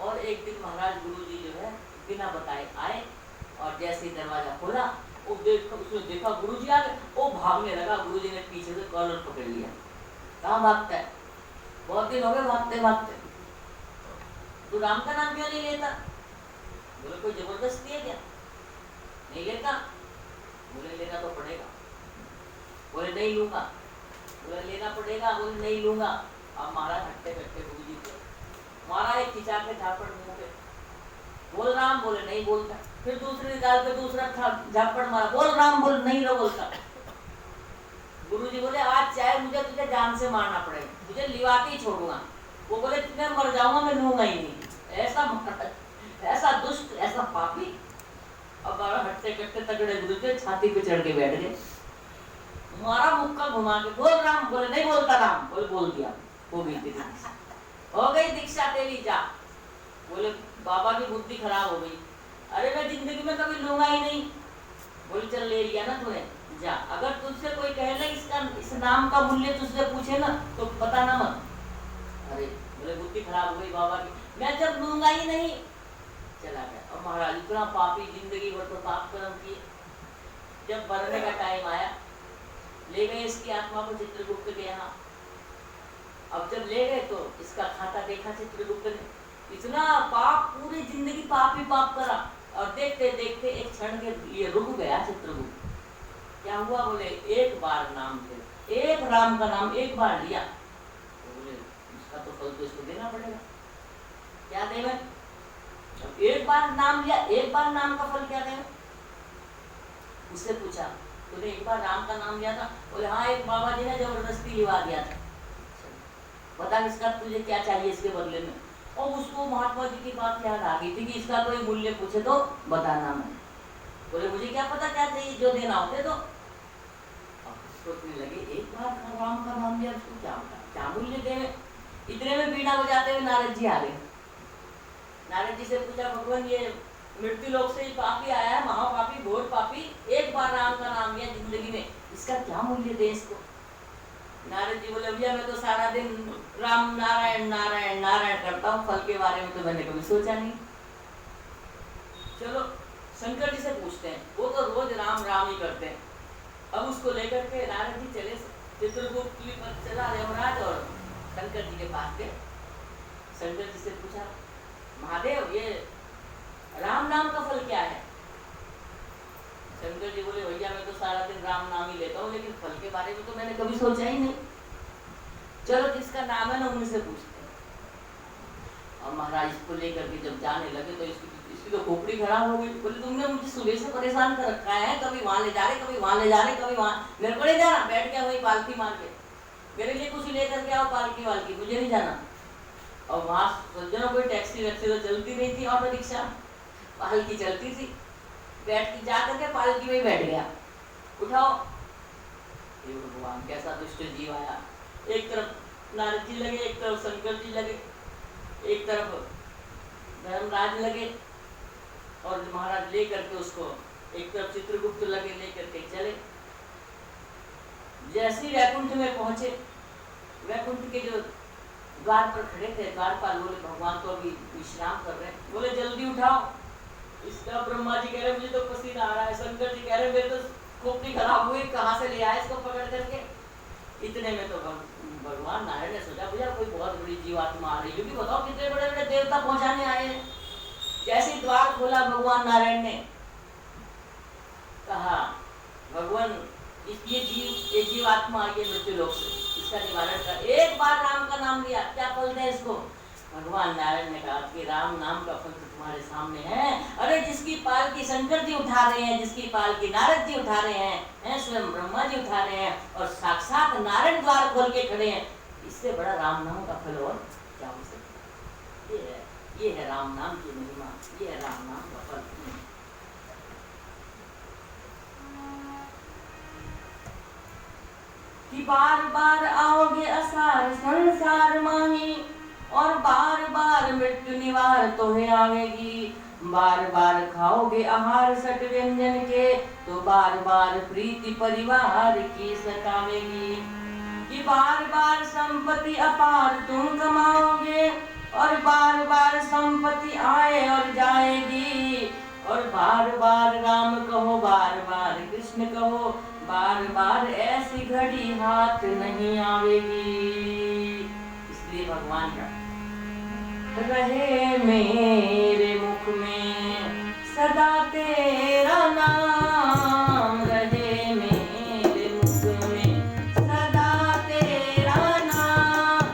और एक दिन महाराज गुरुजी जो है बिना बताए आए, और जैसे ही दरवाजा खोला, उसने देखा गुरुजी आ गए, वो भागने लगा। गुरुजी ने पीछे से कॉलर पकड़ लिया। कहाँ भागता है? बहुत दिन हो गए भागते भागते। तू राम का नाम क्यों नहीं लेता? बोले कोई जबरदस्ती है क्या? नहीं लेता? बोले लेना तो पड़ेगा। बोले नहीं लूंगा। बोले लेना पड़ेगा। बोले नहीं लूंगा। अब महाराज हट्टे कट्टे गुरुजी को मारा, एक खिंचा के झापड़ मुंह पे। बोल राम, बोले नहीं बोलता। फिर दूसरी गाल पे दूसरा झापड़ मारा, बोल राम, बोल नहीं लो बोलता। गुरुजी बोले आज चाहे मुझे तुझे जान से मारना पड़ेगा, तुझे लिवा के ही छोड़ूंगा। वो बोले तुझे मर जाऊंगा, मैं लूंगा ही नहीं। ऐसा दुष्ट, ऐसा पापी। अब हट्टे कट्टे तगड़े गुरु के छाती पे चढ़ के बैठ गए, मारा मुक्का घुमा के, बोल राम, बोले नहीं बोलता राम। बोले बोल दिया, हो गई दीक्षा तेरी, जा। बोले बाबा की बुद्धि खराब हो गई। अरे मैं जिंदगी में कभी लूंगा ही नहीं। बोले चल ले लिया ना तूने, जा। अगर तुझसे कोई कहे ना इस नाम का मूल्य तुझसे पूछे ना तो बताना मत। अरे बोले बुद्धि खराब हो गई बाबा की, मैं जब लूंगा ही नहीं, चला गया। और महाराज इतना पापी, जिंदगी भर तो पाप कर्म किए। जब मरने का टाइम आया, ले गए इसकी आत्मा को चित्रगुप्त के यहाँ। अब जब ले गए तो इसका खाता देखा चित्रगुप्त ने, इतना पाप, पूरी जिंदगी पाप ही पाप करा। और देखते देखते एक क्षण के लिए रुक गया चित्रगुप्त। क्या हुआ? बोले एक बार नाम ले, एक राम का नाम एक बार लिया, तो बोले उसका तो फल तो इसको देना पड़ेगा। क्या देवे? एक बार नाम लिया, एक बार नाम का फल क्या देवे? उससे पूछा तूने एक बार राम का नाम लिया था? बोले हाँ, एक बाबा जी ने जबरदस्ती लिवा दिया था। बता इसका तुझे क्या चाहिए इसके बदले में? और उसको महात्मा जी की बात याद आ गई थी कि इसका कोई मूल्य पूछे तो बताना। मैं बोले मुझे क्या पता क्या चाहिए, जो देना होते तो। सोचने लगे एक बार राम का नाम लिया, उसको क्या होता, क्या मूल्य देवे? इतने में बीड़ा बजाते हुए नारद जी आ गए। नारद जी से पूछा भगवान ये मृत्यु लोक से पापी आया है, महापापी, घोर पापी, एक बार राम का नाम लिया जिंदगी में, इसका क्या मूल्य दे इसको। नारद जी बोले भैया मैं तो सारा दिन राम नारायण नारायण नारायण करता हूँ, फल के बारे में तो मैंने कभी सोचा नहीं। चलो शंकर जी से पूछते हैं, वो तो रोज राम राम ही करते हैं। अब उसको लेकर के नारद जी चले चित्रकूट पर चला यमराज और शंकर जी के पास गए। शंकर जी से पूछा, महादेव ये राम नाम का फल क्या है? शंकर जी बोले भैया मैं तो सारा दिन राम नाम ही लेता हूँ, लेकिन फल के बारे में तो मैंने कभी सोचा ही नहीं। चलो जिसका नाम है ना उनसे पूछते हैं। और महाराज इसको लेकर के जब जाने लगे तो इसकी तो खोपड़ी खराब हो गई। बोले तुमने मुझे सुबह से परेशान कर रखा है, कभी वहां ले जा रहे, कभी वहां ले जा रहे, कभी वहां, मेरे को नहीं जाना, बैठ गया वही पालकी मार के, मेरे लिए कुछ लेकर के आओ पालकी वालकी, मुझे नहीं जाना। और वहां सज्जनों कोई टैक्सी वैक्सी तो चलती नहीं थी, ऑटो रिक्शा, पालकी चलती थी, बैठ के जा करके पालकी में बैठ गया। उठाओ, ये भगवान कैसा दुष्ट जीव आया। एक तरफ नारद जी लगे, एक तरफ शंकर जी लगे, एक तरफ धर्मराज लगे, और महाराज ले करके उसको एक तरफ चित्रगुप्त लगे, लेकर के चले। जैसे ही वैकुंठ में पहुंचे, वैकुंठ के जो द्वार पर खड़े थे द्वारपाल बोले भगवान तो अभी विश्राम कर रहे हैं। बोले जल्दी उठाओ। इसका ब्रह्मा जी कह रहे मुझे तो पसीना आ रहा है, शंकर जी कह रहे मेरे तो खोपड़ी खराब हुई, कहाँ से ले आए इसको पकड़ करके। इतने में तो भगवान नारायण ने सोचा भैया कोई बहुत बड़ी जीवात्मा आ रही है, क्योंकि बताओ कितने बड़े बड़े देवता पहुंचाने आए हैं। जैसे द्वार खोला भगवान नारायण ने, कहा भगवान ये जीवात्मा आई है मृत्यु लोक से, इसका निवारण कर। एक बार राम का नाम लिया, क्या फल दे इसको? भगवान नारायण ने कहा कि राम नाम का फल तो तुम्हारे सामने है। अरे जिसकी पालकी शंकर जी उठा रहे हैं, जिसकी पालकी नारद जी उठा रहे हैं, स्वयं ब्रह्मा जी उठा रहे हैं, और साक्षात नारायण द्वार खोल के खड़े हैं, इससे बड़ा राम नाम का फल और क्या हो सकता है? ये है राम नाम की महिमा, ये है राम नाम का फल। कि बार बार आओगे असार संसार माही, और बार बार मृत्यु निवार तोहे आवेगी। बार बार खाओगे आहार सट व्यंजन के, तो बार बार प्रीति परिवार की सतावेगी। कि बार बार संपत्ति अपार तुम कमाओगे, और बार बार संपत्ति आए और जाएगी। और बार बार राम कहो, बार बार कृष्ण कहो, बार बार ऐसी घड़ी हाथ नहीं आवेगी। इसलिए भगवान का रहे मेरे मुख में सदा तेरा नाम, रहे मेरे मुख में सदा तेरा नाम।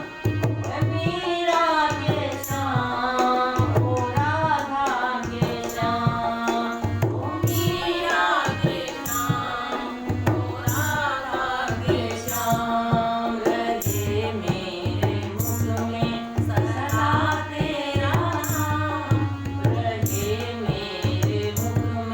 मीरा के श्याम ओ राधा के श्याम, ओ मीरा के श्याम ओ राधा के श्याम। रहे मेरे मुख में सदा तेरा नाम, रहे मेरे मुख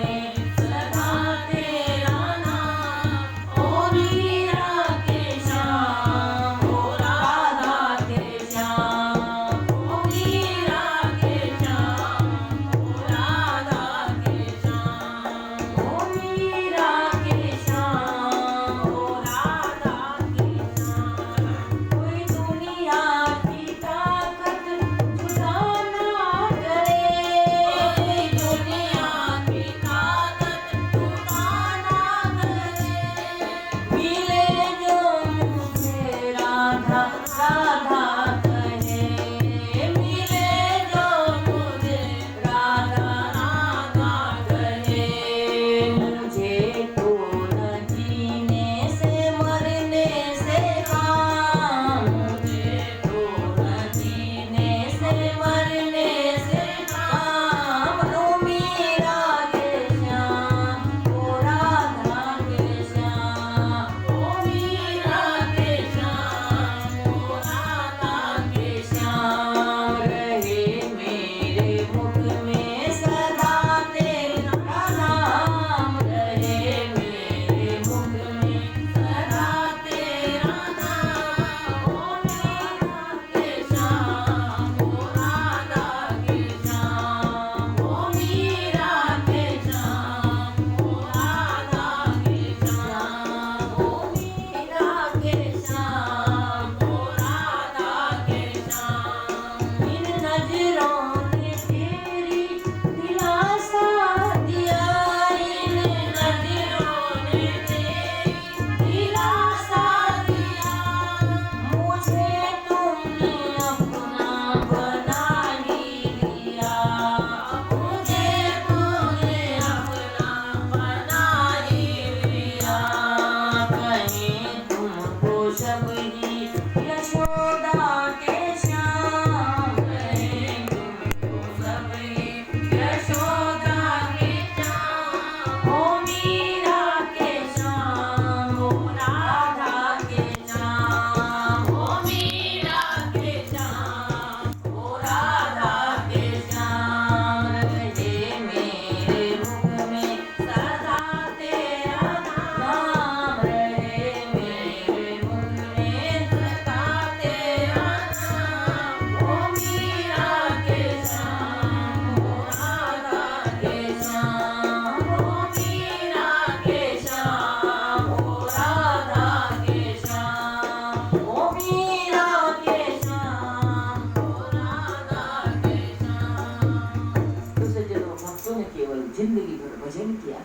ने केवल जिंदगी भर भजन किया।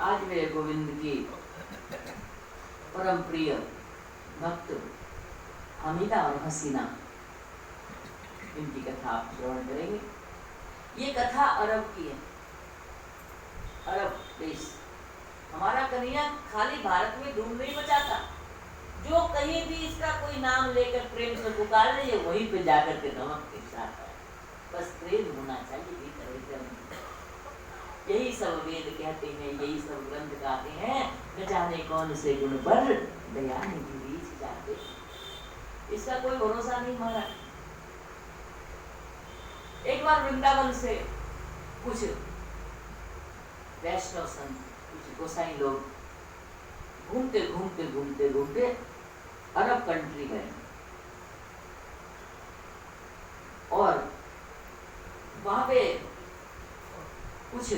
आज मेरे गोविंद की परम प्रिय भक्त हमीदा और हसीना, इनकी कथा आप श्रवण करेंगे। ये कथा अरब की है, अरब देश। हमारा कन्हैया खाली भारत में धूम नहीं मचाता, जो कहीं भी इसका कोई नाम लेकर प्रेम से पुकार ले, वहीं पे जाकर के नमक के साथ है। बस प्रेम होना चाहिए भीतर एकदम। यही सब वेद कहते हैं, यही सब ग्रंथ गाते हैं, न जाने कौन से गुण पर दया निधि रीछ जाते। इसका कोई भरोसा नहीं हमारा। एक बार वृंदावन से कुछ वैष्णव संत, कुछ गोसाई लोग घूमते घूमते घूमते घूमते अरब कंट्री गए और वहां पे कुछ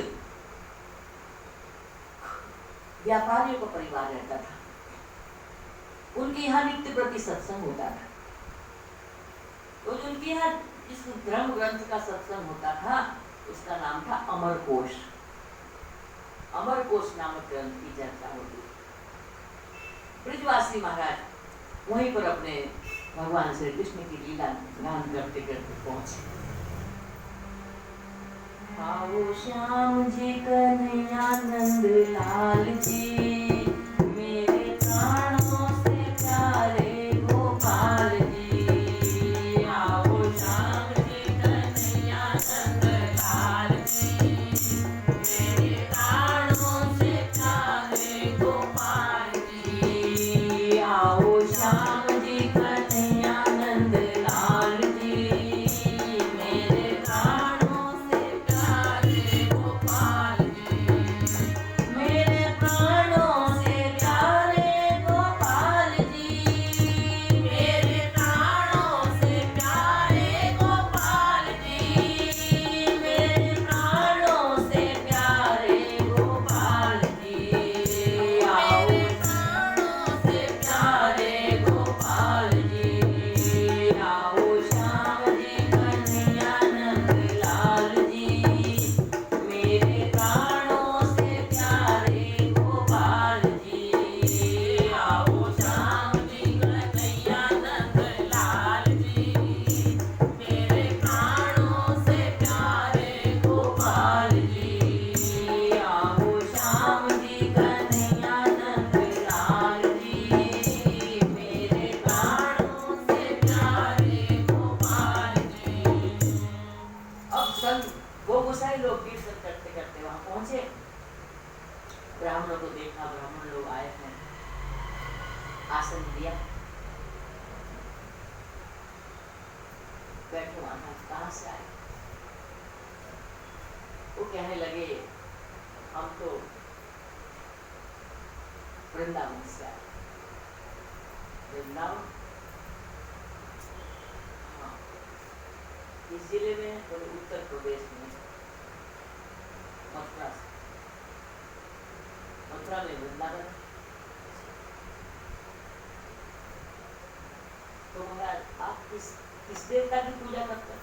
व्यापारियों का परिवार रहता था। उनके यहाँ नित्य प्रति सत्संग होता था। तो उनके यहाँ इस धर्म ग्रंथ का सत्संग होता था, उसका नाम था अमरकोश। अमरकोश नामक ग्रंथ की चर्चा होती। ब्रजवासी महाराज वहीं पर अपने भगवान श्री कृष्ण की लीला गान करते करते पहुंचे। आओ श्याम जी कन्हैयानंद लाल जी, मेरे प्राणों से प्यारे गोपाल जी। आओ श्याम जी कन्हैयानंद लाल जी, मेरे प्राणों से प्यारे गोपाल जी। आओ श्याम जी कन्हैयानंद लाल जी, मेरे प्राणों से प्यारे गोपाल जी। मेरे प्राणों से प्यारे गोपाल जी, मेरे प्राणों से प्यारे गोपाल जी, मेरे प्राणों से प्यारे गोपाल जी। आओ प्राणों से प्यारे गोपाल जी। आओ श्याम जी कन्हैयानंद लाल जी, मेरे प्राणों से प्यारे गोपाल जी। आओ श्याम जी कन्हैयानंद लाल जी, मेरे प्राणों से प्यारे गोपाल जी। आओ श्याम जी कन्हैयानंद लाल जी, मेरे प्राणों से प्यारे गोपाल जी। अब संत वो गोसाई लोग कीर्तन करते करते वहां पहुंचे। ब्राह्मणों को देखा, ब्राह्मण लोग आए हैं, आसन दिया, बैठो महाराज, कहाँ से आए? वो कहने लगे, हम तो वृंदावन से आए। वृंदावन? हाँ। इस जिले में, बोले उत्तर प्रदेश में, मथुरा से। मथुरा में वृंदावन। तो महाराज आप किस देवता की पूजा करते हैं?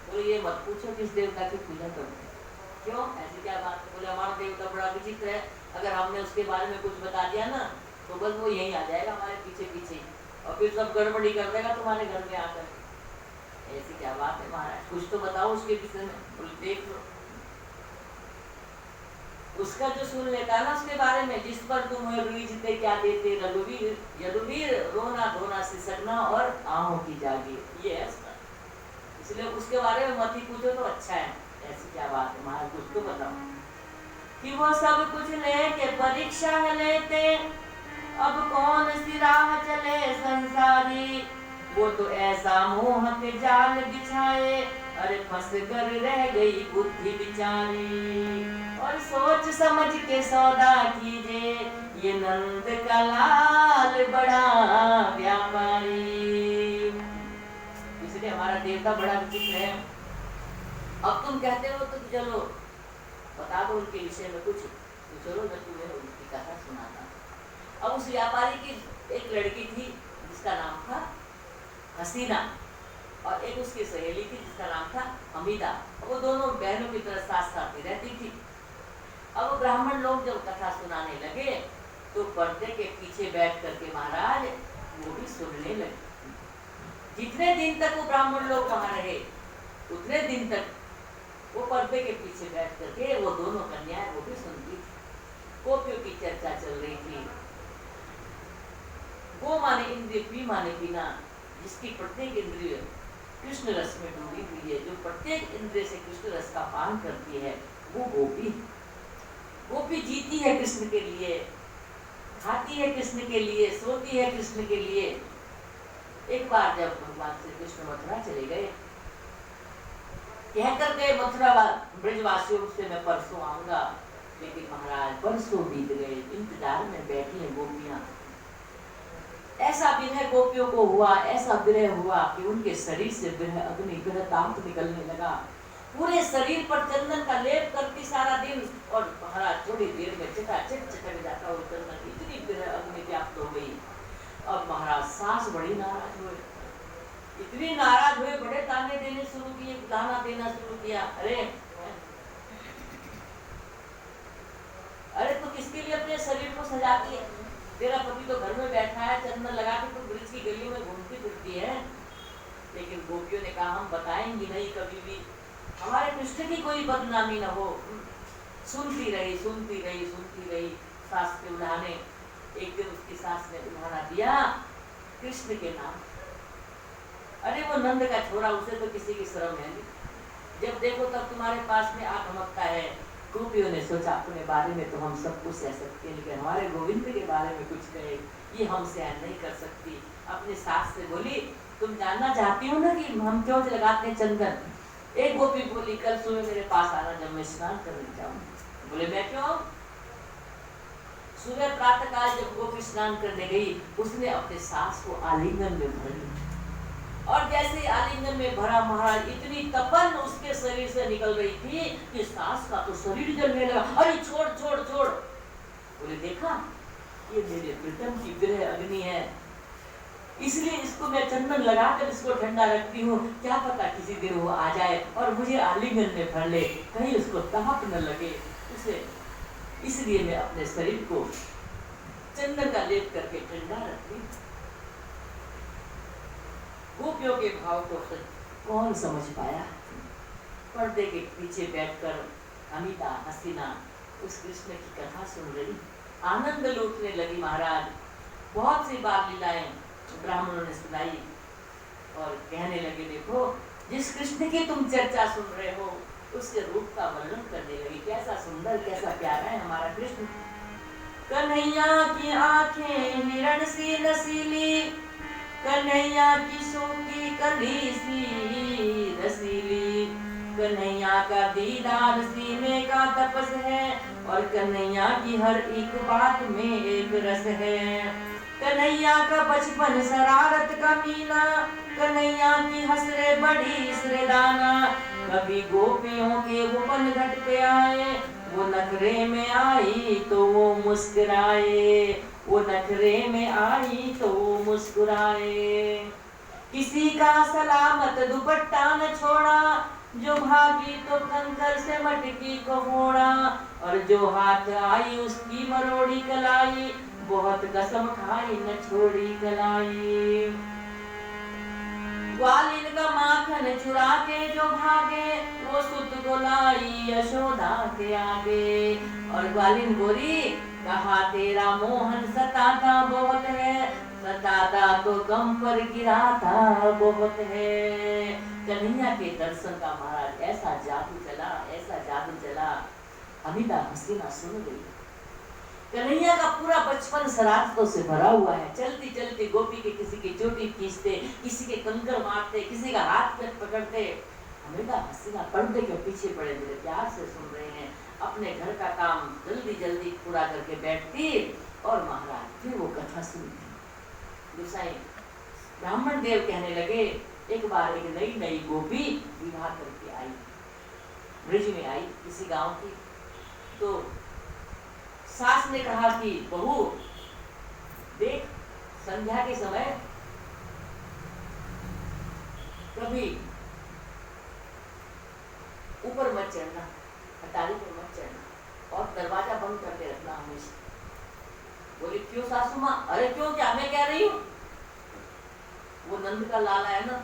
बोले ये मत पूछो किस देवता की पूजा करते हैं। क्यों, ऐसी क्या बात है? बोले हमारा देवता बड़ा विचित्र है, अगर हमने उसके बारे में कुछ बता दिया ना तो बस वो यहीं आ जाएगा हमारे पीछे पीछे और फिर सब गड़बड़ी कर देगा तुम्हारे घर में आकर। ऐसी क्या बात है महाराज, कुछ तो बताओ उसके विषय में। बोले देख लो, उसका जो सुन लेता ना उसके बारे में, जिस पर तुम रीझते क्या देते रघुवीर, यदुवीर रोना धोना सिसकना और आहों की जागी, ये है उसका। इसलिए उसके बारे में मत ही पूछो तो अच्छा है। ऐसी क्या बात है महाराज, कुछ तो बताओ। कि वो सब कुछ लेके परीक्षा लेते, अब कौन सी राह चले संसारी। वो तो ऐसा मोह के जाल बिछाए, अरे फंस कर रह गई बुद्धि बिचारी। और सोच समझ के सौदा कीजिए, ये नंद का लाल बड़ा व्यापारी। इसलिए हमारा देवता बड़ा विचित्र है। अब तुम कहते हो तो चलो बता दो उनके विषय में कुछ, तो चलो मैं तुम्हें उनकी कथा सुनाता। अब उस व्यापारी की एक लड़की थी जिसका नाम था हसीना। और एक उसकी सहेली थी जिसका नाम था हमीदा। वो दोनों बहनों की तरह साथ साथ ही रहती थी। अब ब्राह्मण लोग जब कथा सुनाने लगे तो पर्दे के पीछे बैठ करके महाराज वो भी सुनने लगे। जितने दिन तक वो ब्राह्मण लोग वहां रहे उतने दिन तक वो पर्दे के पीछे बैठ करके वो दोनों कन्याएं वो भी सुनती थी। गोपियों की चर्चा चल रही थी। गो माने इंद्रिय, पी माने पीना, जिसकी प्रत्येक इंद्रिय कृष्ण रस में डूबी हुई है, जो प्रत्येक इंद्रिय से कृष्ण रस का पान करती है, वो गोपी। गोपी जीती है कृष्ण के लिए, खाती है कृष्ण के लिए, सोती है कृष्ण के लिए। एक बार जब भगवान श्री कृष्ण मथुरा चले गए, कहकर गए मथुरा ब्रजवासियों से मैं परसों आऊंगा, लेकिन महाराज परसों बीत गए, इंतजार में बैठी हैं गोपियां। ऐसा विरह गोपियों को हुआ, ऐसा विरह हुआ कि उनके शरीर से विरह अग्नि, विरह ताप निकलने लगा। पूरे शरीर पर चंदन का लेप करती सारा दिन, और महाराज थोड़ी देर में चटाचट चटक जाता वो चंदन, इतनी विरह अग्नि व्याप्त हो गई। अब महाराज सास बड़ी नाराज हुए, इतनी नाराज हुए, बड़े ताने देने शुरू किए, ताना देना शुरू किया। अरे तो किसके लिए अपने शरीर को सजाती है? तेरा पति तो घर में बैठा है, चंदन लगा के तो ब्रिज की गलियों में घूमती फिरती है। लेकिन गोपियों ने कहा हम बताएंगी नहीं कभी भी, हमारे कृष्ण की कोई बदनामी न हो। सुनती रही सुनती रही सुनती रही सास के उल्हाने। एक दिन उसकी सास ने उल्हाना दिया कृष्ण के नाम। अरे वो नंद का छोरा, उसे तो किसी की शर्म है नहीं, जब देखो तब तुम्हारे पास में आ धमकता है। गोपियों ने सोचा अपने बारे में तो हम सब कुछ कह सकते हैं, लेकिन हमारे गोविंद के बारे में कुछ कहे ये हम सहन नहीं कर सकती। अपनी सास से बोली तुम जानना चाहती हो ना कि हम क्यों लगाते हैं चंदन? एक गोपी बोली कल सुबह मेरे पास आना जब मैं स्नान करने जाऊँ। बोले मैं क्यों? सुबह प्रातः काल जब गोपी स्नान करने गई, उसने अपने सास को आलिंगन में भर लिया, और जैसे आलिंगन में भरा महाराज इतनी तपन उसके शरीर से निकल रही थी कि सास का तो शरीर जलने लगा। अरे छोड़ छोड़ छोड़। बोले देखा ये मेरे प्रीतम की विरह अग्नि है, इसलिए इसको मैं चंदन लगाकर इसको ठंडा रखती हूँ, क्या पता किसी दिन वो आ जाए और मुझे आलिंगन में भर ले, कहीं उसको ताप न लगे उसे, इसलिए मैं अपने शरीर को चंदन का लेप करके ठंडा रखती। गोपियों के भाव को कौन समझ पाया? पर्दे के पीछे बैठकर अमिता हसीना उस कृष्ण की कथा सुन रही, आनंद लूटने लगी। महाराज बहुत सी बार लीलाएं ब्राह्मणों ने सुनाई और कहने लगे देखो जिस कृष्ण की तुम चर्चा सुन रहे हो उसके रूप का वर्णन करने लगी, कैसा सुंदर कैसा प्यारा है हमारा कृष्ण। कन्हैया की आंखें हिरण सी नसीली, कन्हैया की शोकी कली सी रसीली, कन्हैया का दीदार सीने का तपस है, और कन्हैया की हर एक बात में एक रस है। कन्हैया का बचपन शरारत का मीना, कन्हैया की हसरे बड़ी श्रेदाना, कभी गोपियों के वो पन घट पे आए, वो नखरे में आई तो वो मुस्कुराए, वो नखरे में आई तो वो मुस्कुराए। किसी का सलामत दुपट्टा न छोड़ा, जो भागी तो कंकर से मटकी को मोड़ा, और जो हाथ आई उसकी मरोड़ी कलाई, बहुत कसम खाई न छोड़ी कलाई। ग्वालिन का माखन चुरा के जो भागे, वो सुत को लाई यशोदा के आगे, और ग्वालिन गोरी कहा तेरा मोहन सताता बहुत है, सताता तो गम पर गिराता बहुत है। कन्हैया के दर्शन का महाराज ऐसा जादू चला, ऐसा जादू चला। अमिता हसीना सुन गई। कन्हैया का पूरा बचपन शरारतों से भरा हुआ है, चलती चलती गोपी के किसी की चोटी खींचते, किसी के कंकर मारते, किसी का हाथ पकड़ते। अमिता हसीना पर्दे के पीछे पड़े बड़े प्यार से सुन रहे हैं, अपने घर का काम जल्दी जल्दी पूरा करके बैठती और महाराज फिर वो कथा सुनती। गुसाई ब्राह्मण देव कहने लगे एक बार एक नई नई गोपी विवाह करके आई, ब्रिज में आई किसी गांव की, तो सास ने कहा कि बहू देख संध्या के समय कभी ऊपर मत चढ़ना, अटारी पर मत चढ़ना और दरवाजा बंद करके रखना हमेशा। बोली क्यों सासू माँ? अरे क्यों, क्या मैं कह रही हूँ? वो नंद का लाला है ना,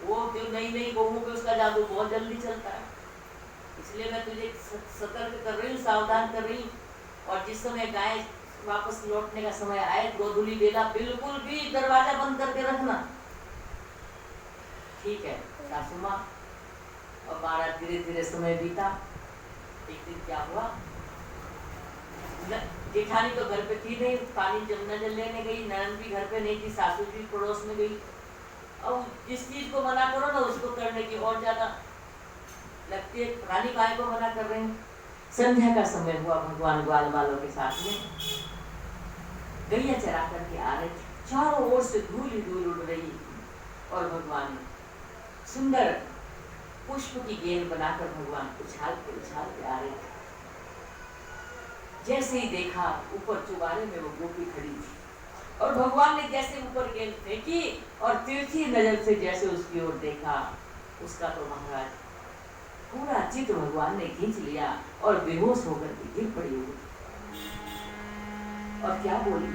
वो जो नई नई बहुओं पे उसका जादू बहुत जल्दी चलता है, इसलिए मैं तुझे सतर्क कर रही हूँ, सावधान कर रही हूँ। और जिस समय गाय वापस लौटने का समय आए, गोधूली बेला, बिल्कुल भी दरवाजा बंद करके रखना। ठीक है सासू माँ। और महाराज धीरे धीरे समय बीता। एक दिन क्या हुआ, जेठानी तो घर पे थी नहीं, पानी जमुना जल लेने गई, ननद भी घर पे नहीं थी, सासू भी पड़ोस में गई। अब जिस चीज को मना करो ना उसको करने की और ज्यादा लगती है। रानी काय को मना कर रहे हैं। संध्या का समय हुआ, भगवान ग्वाल वालों के साथ में गैया चरा करके आ रहे थे, चारों ओर से धूल ही धूल उड़ रही और भगवान सुंदर पुष्प की गेंद बनाकर भगवान उछाल के आ रहे थे। जैसे ही देखा ऊपर चुबारे में वो गोपी खड़ी थी और भगवान ने जैसे ऊपर गेंद फेंकी और तिरछी नजर से जैसे उसकी ओर देखा, उसका तो महाराज पूरा चित्त भगवान ने खींच लिया और बेहोश होकर गिर पड़ी हुई। और क्या बोली,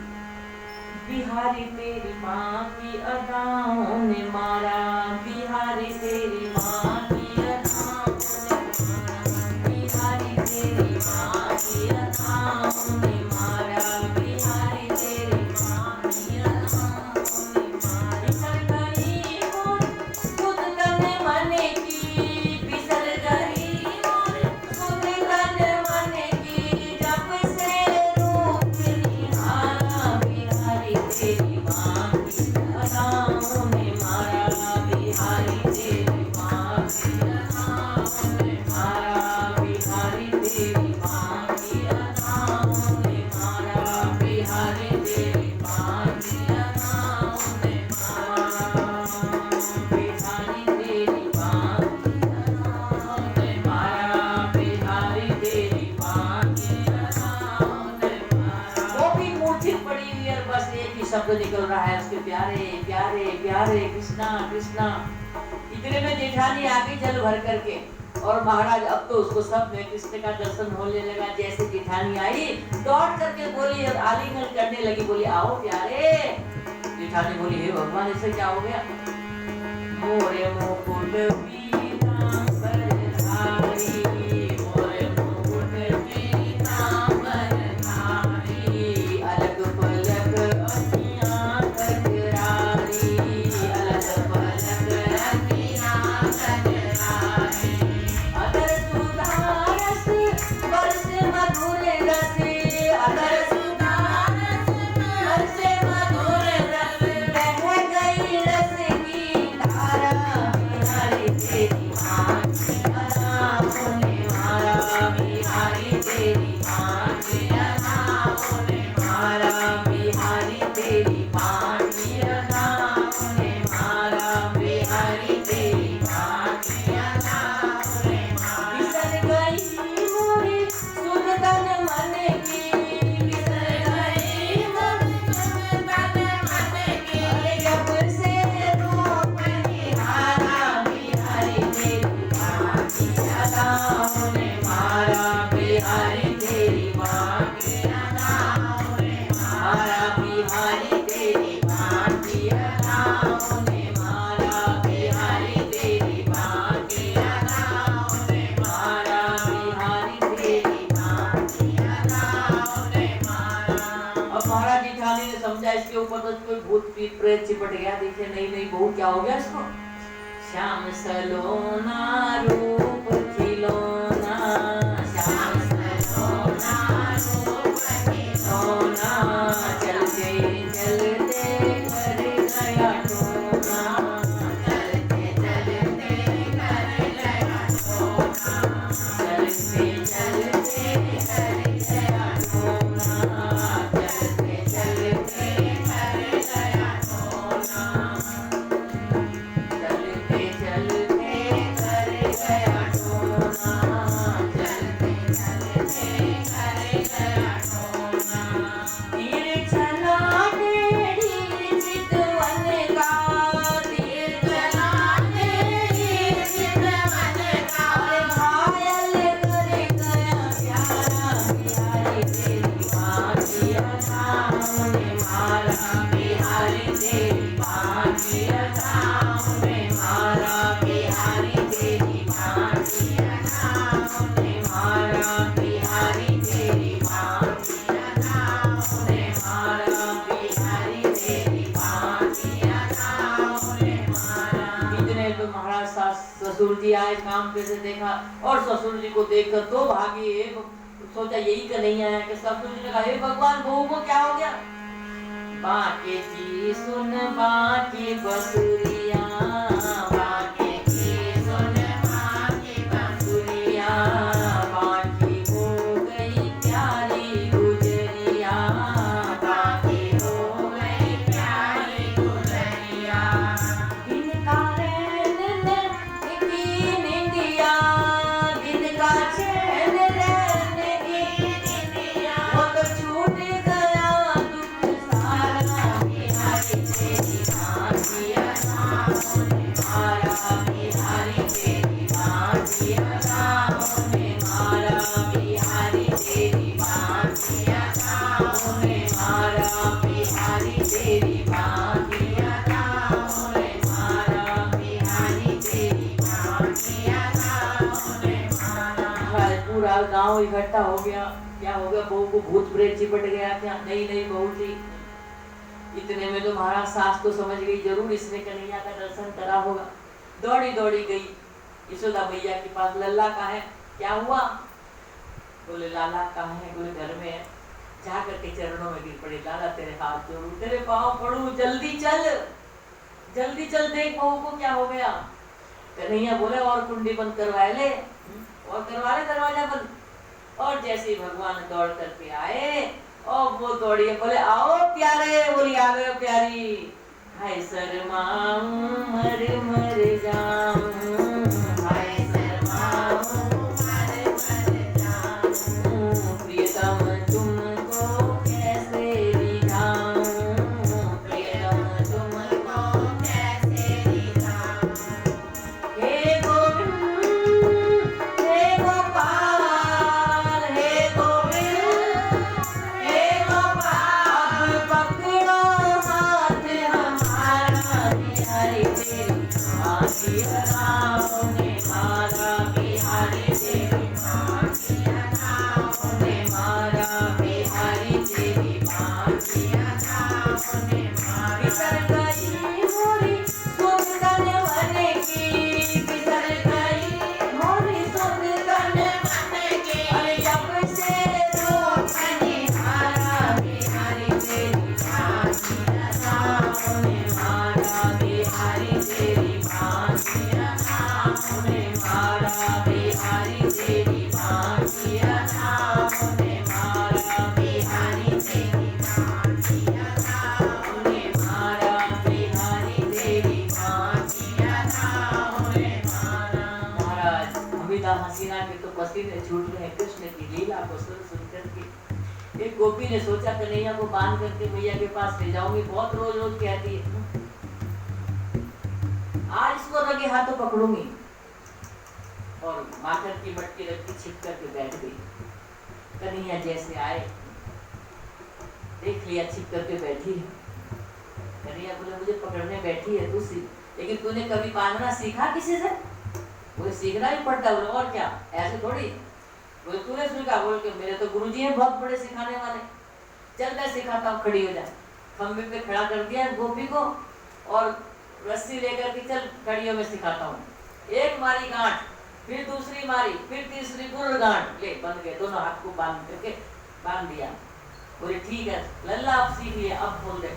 बिहारी तेरी माँ की अदाओं ने मारा, बिहारी तेरी माँ की अदाओं ने मारा, बिहारी तेरी माँ की अदाओं ने मारा, बिहारी तेरी माँ की अदाओं ने मारा। बिसर गई मोर खुद तन मन की, बिसर गई मोर खुद तन मन की, जब से रूप निहारा, बिहारी तेरी माँ की अदाओं ने मारा, बिहारी तेरी माँ की अदाओं ने मारा, बिहारी तेरी माँ की अदाओं ने मारा, बिहारी तेरी माँ की अदाओं ने मारा, बिहारी तेरी माँ की अदाओं ने मारा, बिहारी तेरी माँ की अदाओं ने मारा। वो भी मूर्छित पड़ी हुई है, बस एक ही शब्द निकल रहा है उसके, प्यारे प्यारे प्यारे कृष्णा कृष्णा। इतने में जेठानी आ गई जल भर करके और महाराज अब तो उसको सब में कृष्ण का दर्शन होने लगा। जैसे जेठानी आई दौड़ करके बोली, आलिंगन करने लगी, बोली आओ प्यारे। जेठानी बोली हे भगवान इसे क्या हो गया? मोरे मुकुट पीतांबर धारी, मोरे मुकुट पीतांबर धारी, अलग पलक अखियाँ कजरारी, अलग पलक अखियाँ कजरारी। अगर सुधारस वर्ष मधुर रस, अगर सुधारस वर्ष मधुर रस, बह गई रस की धारा, बिहारी तेरी माँ की अदाओं ने मारा, बिहारी तेरी माँ की अदाओं ने मारा, बिहारी तेरी माँ की अदाओं ने मारा, बिहारी तेरी माँ की अदाओं ने मारा। बिसर गई मोरे सुध तन मन की, बिसर गई मोरे सुध तन मन की, अरे जब से रूप निहारा, बिहारी तेरी माँ की अदाओं ने मारा, बिहारी तेरी माँ की अदाओं ने मारा, बिहारी तेरी माँ की अदाओं ने मारा, बिहारी तेरी माँ की अदाओं ने मारा, बिहारी तेरी माँ की अदाओं ने मारा। अब महाराज जेठानी ने समझा इसके ऊपर तो कोई भूत पीत प्रेत चिपट गया। देखिए नई नई बहू क्या हो गया इसको, श्याम सलोना रूप खिलौना, श्याम सलोना रूप खिलौना, चलते चलते कर गया टोना, चलते चलते कर गया टोना, चलते चलते कर गया टोना, चलते चलते कर गया टोना, चलते चलते कर गया टोना। जी आए काम पे से देखा और ससुर जी को देखकर तो भागी। सोचा यही कन्हैया है कि ससुर जी ने कहा हे भगवान बहू को क्या हो गया? बाके की सुन बाकी बसुरिया, बाके की सुन बाकी बसुरिया, बाकी हो गई प्यारी गुजरिया, बाकी हो गई प्यारी गुजरिया। इनका रैन की निंदिया, इनका चैन रैन की निंदिया, वो तो छूट गया दुख सारा, बिहारी तेरी बाँधी अदाओं ने मारा, बिहारी तेरी बाँधी अदाओं ने मारा, बिहारी तेरी बाँधी अदाओं ने मारा, बिहारी तेरी बाँधी अदाओं ने मारा, बिहारी तेरी बाँधी अदाओं ने मारा। पूरा गांव इकट्ठा हो गया। क्या हो गया? बहू को भूत प्रेत चिपट गया क्या? नहीं नहीं बहू थी। इतने में तो महाराज सास तो समझ गई जरूर इसने कन्हैया का दर्शन करा होगा। दौड़ी दौड़ी गई यशोदा मैया के पास। लल्ला कहाँ है? क्या हुआ? बोले लाला कहाँ है? बोले घर में है। जा करके चरणों में गिर पड़े। लाला तेरे हाथ जोड़ू, तेरे पाँव पड़ू, जल्दी चल, जल्दी चल, देख बहू को क्या हो गया। कन्हैया बोले और कुंडी बंद करवा ले, और करवा ले दरवाजा बंद। और जैसे भगवान दौड़ करके आए और वो दौड़ी, बोले आओ प्यारे, बोली आ गए प्यारी। हाय शर्माऊं मर मर जाऊं, हाय शर्माऊं मर मर जाऊं, प्रियतम तुमको कैसे रिझाऊं, प्रियतम तुमको कैसे रिझाऊं। हे गोविंद हे गोपाल, हे गोविंद हे गोपाल, पकड़ो हाथ हमारा, बिहारी तेरी बाँधी अदाओं ने मारा, बिहारी तेरी बाँधी अदाओं ने मारा, बिहारी तेरी बाँधी अदाओं ने मारा। बिसर गई मोरी सुंदर मन की, बिसर गई मोरी सुंदर मन की, अरे जब से रूप निहारा, बिहारी तेरी बाँधी अदाओं ने मारा, बिहारी तेरी बाँधी अदाओं ने मारा, बिहारी तेरी बाँधी अदाओं ने मारा, बिहारी तेरी बाँधी अदाओं ने मारा, बिहारी तेरी बाँधी अदाओं ने मारा। महाराज अमिता हसीना के तो पसीने छूट गए कृष्ण की लीला को सुन करके। एक गोपी ने सोचा कन्हैया को बांध करके मैया के पास ले जाऊंगी, बहुत रोज रोज कहती है, आज इसको रगे हाथों पकड़ूंगी। और माखन की मटकी रखी, छिप करके बैठ गई। कन्हैया जैसे आए देख लिया, छिप करके बैठी है। कन्हैया बोले मुझे पकड़ने बैठी है तू, लेकिन तूने कभी बांधना सीखा किसी से? बोले सीखना ही पड़ता है। बोले और क्या, ऐसे थोड़ी। बोले तूने सीखा? बोल के मेरे तो गुरुजी हैं बहुत बड़े सिखाने वाले, चल मैं सिखाता हूँ, खड़ी हो जा। खंबे पे खड़ा कर दिया गोपी को और रस्सी लेकर के चल कड़ियों में सिखाता हूँ। एक मारी गांठ, फिर दूसरी मारी, फिर तीसरी गुर गांठ, ले बंध गए दोनों हाथ को बांध करके बांध दिया। बोले ठीक है लल्ला अब सीख लिया, अब बोल दे।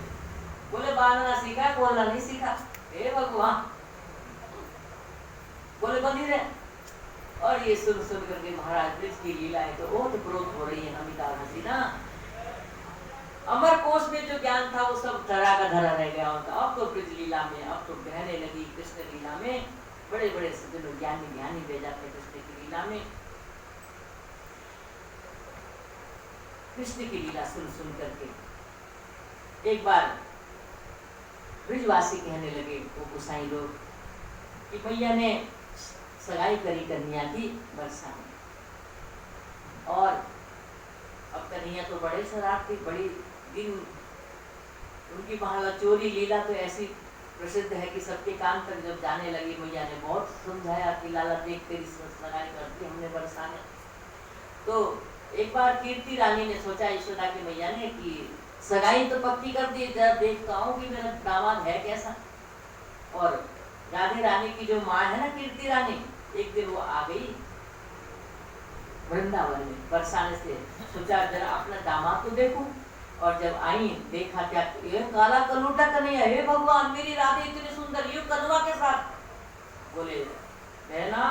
बोले बांधना सीखा, बोलना नहीं सीखा। हे भगवान, बोले बंधी रहे। और ये सुन सुन करके महाराज ब्रज की लीला है तो ओत प्रोत हो रही है अमिता हसीना। अमर कोश में जो ज्ञान था वो सब धरा का धरा रह गया होता। अब तो ब्रज लीला में अब तो बहने लगी कृष्ण लीला में। बड़े बड़े सज्जन ज्ञानी ज्ञानी भेजा थे कृष्ण की लीला में। कृष्ण की लीला सुन सुन करके एक बार ब्रजवासी कहने लगे वो गोसाई लोग कि मैया ने सगाई करी कन्हैया की बरसा में, और अब कन्हैया तो बड़े शरारती, बड़ी दिन उनकी बहाना चोरी लीला तो ऐसी प्रसिद्ध है कि सबके कान तक जब जाने लगी, मैया ने बहुत समझाया कि लाला देख तेरी सगाई करती हमने बरसाने। तो एक बार कीर्ति रानी ने सोचा यशोदा की मैया ने कि सगाई तो पक्की कर दी, जरा देखता हूँ कि मेरा दामाद है कैसा। और राधे रानी की जो माँ है ना कीर्ति रानी, एक दिन वो आ गई वृंदावन में बरसाने से, सोचा जरा अपना दामाद तो देखूं। और जब आई देखा क्या, ये काला कलूटा कन्हैया, हे भगवान मेरी राधे इतनी सुंदर, यू कदवा के साथ। बोले बहना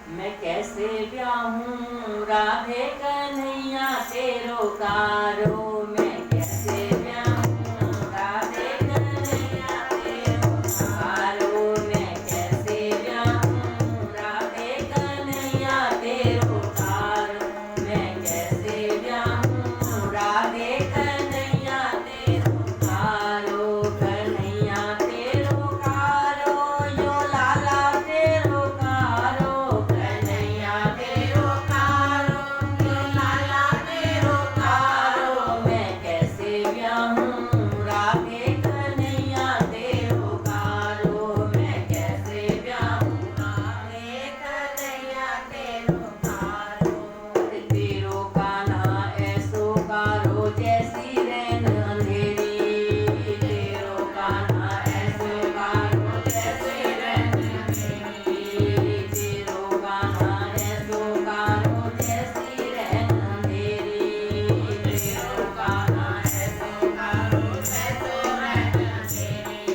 मैं कैसे ब्याहूं राधे कन्हैया तेरो कारो, मैं कैसे ब्याहूं राधे कन्हैया तेरो कारो, मैं कैसे ब्याहूं राधे कन्हैया तेरो कारो, मैं कैसे ब्याहूं राधे कन्हैया तेरो कारो, कन्हैया तेरो कारो, यो लाला तेरो कारो, कन्हैया तेरो कारो, यो लाला तेरो कारो, मैं कैसे ब्याहूं राधे कन्हैया तेरो कारो, मैं कैसे ब्याहूं राधे कन्हैया तेरो कारो, तेरो कान्हा ऐसो कारो जैसी रैन अंधेरी, तेरो कान्हा ऐसो कारो जैसी रैन अंधेरी, तेरो कान्हा ऐसो कारो जैसी रैन अंधेरी, तेरो कान्हा ऐसो कारो जैसी रैन अंधेरी,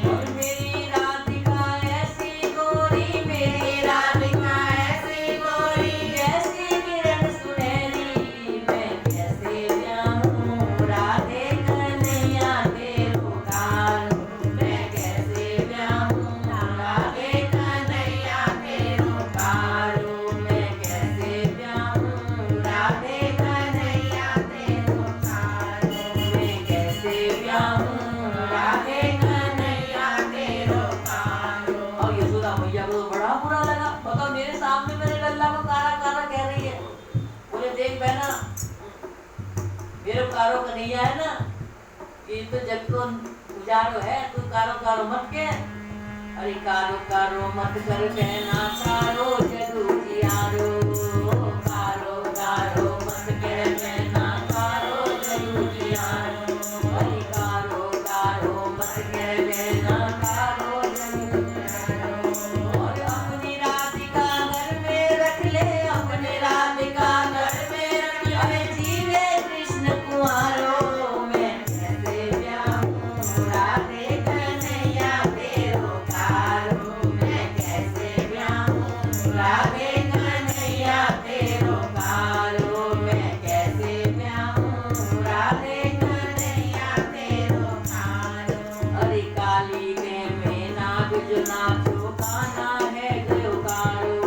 और मेरी राधिका ऐसी गोरी, मेरी राधिका ऐसी गोरी जैसी किरण सुनहरी, मैं कैसे ब्याहूं राधे कन्हैया तेरो कारो, मैं कैसे ब्याहूं राधे कन्हैया तेरो कारो, मैं कैसे ब्याहूं राधे कन्हैया तेरो कारो, मैं कैसे ब्याहूं राधे कन्हैया तेरो कारो। और यशोदा मैया को तो बड़ा बुरा लगा, बताओ मेरे सामने मेरे लल्ला को कारा कारा कह रही है। बोले देख बहना, मेरे कारो कन्हैया है ना, ये तो जग को उजारो है, तू कारो कारो मत के। अरे कारो कारो मत कर बहना, कारो जग उजियारो, कारो कारो मत कर बहना, कारो जग उजियारो, अरे कारो कारो मत कर बहना, कारो जग उजियारो, और अपनी राधिका घर में रख ले, अपने राधिका घर में रख ले, अरे जीवे कृष्ण कुंवारो, मैं कैसे ब्याहूं राधे कन्हैया तेरो कारो, मैं कैसे ब्याहूं राधे कन्हैया तेरो कारो, मैं कैसे ब्याहूं राधे कन्हैया तेरो कारो, अरे काली में नाग जो नाचो कान्हा है गयो कारो,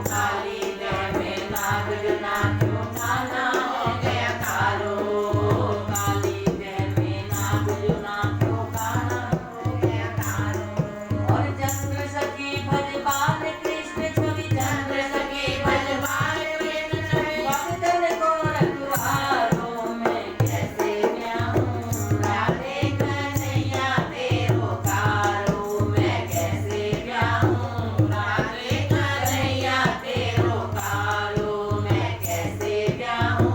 काली में नाग जो नाचो कान्हा है गया कारो, काली में नाग जो नाचो कान्हा हो गया कारो, और चंद्र सखी भजबान कृष्ण छवि, चंद्र सखी भजबान कृष्ण छवि, भक्तन को रखवारो, मैं कैसे ब्याहूं राधे कन्हैया तेरो कारो, मैं कैसे ब्याहूं राधे कन्हैया तेरो कारो, मैं कैसे ब्याहूं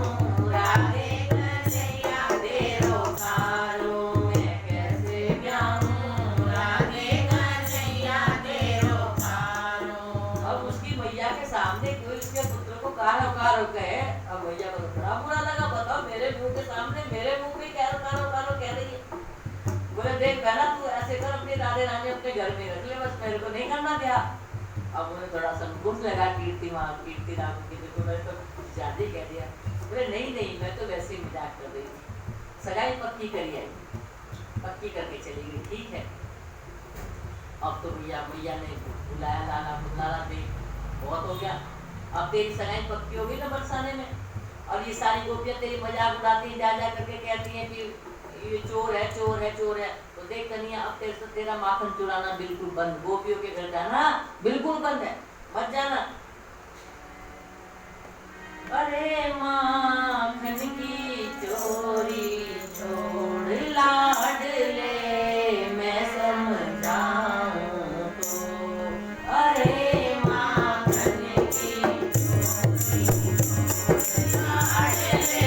राधे कन्हैया तेरो कारो, मैं कैसे ब्याहूं राधे कन्हैया तेरो कारो। अब उसकी मैया के सामने कोई उसके पुत्र को कारो कारो कहे, अब मैया को तो बड़ा बुरा लगा, बताओ मेरे मुंह के सामने, मेरे मुंह पे कारो कारो कारो कह रही है। बोले देख बहना, तू ऐसे कर, अपनी राधे रानी अपने घर में रख ले, बस मेरे को नहीं करना ब्याह। अब उन्हें थोड़ा संकोच लगा कीर्ति राम की, देखो मैंने तो ज्यादा ही कह दिया। बोले नहीं नहीं, मैं तो वैसे ही मजाक कर रही थी, सगाई पक्की करी आई, पक्की करके चली गई, ठीक है। अब तो मैया ने बुलाया, लाला बुलाला दे, बहुत हो गया, अब तेरी सगाई पक्की होगी ना बरसाने में, और ये सारी गोपियां तेरी मजाक उड़ाती जा जा करके कहती हैं कि ये चोर है चोर है चोर है। तो देख कन्हैया, अब तेरे से तेरा माखन चुराना बिल्कुल बंद, गोपियों के घर जाना बिल्कुल बंद है, मत जाना। अरे माखन की चोरी छोड़ लाडले, मैं समझाऊं तो, अरे माखन की चोरी छोड़ लाडले,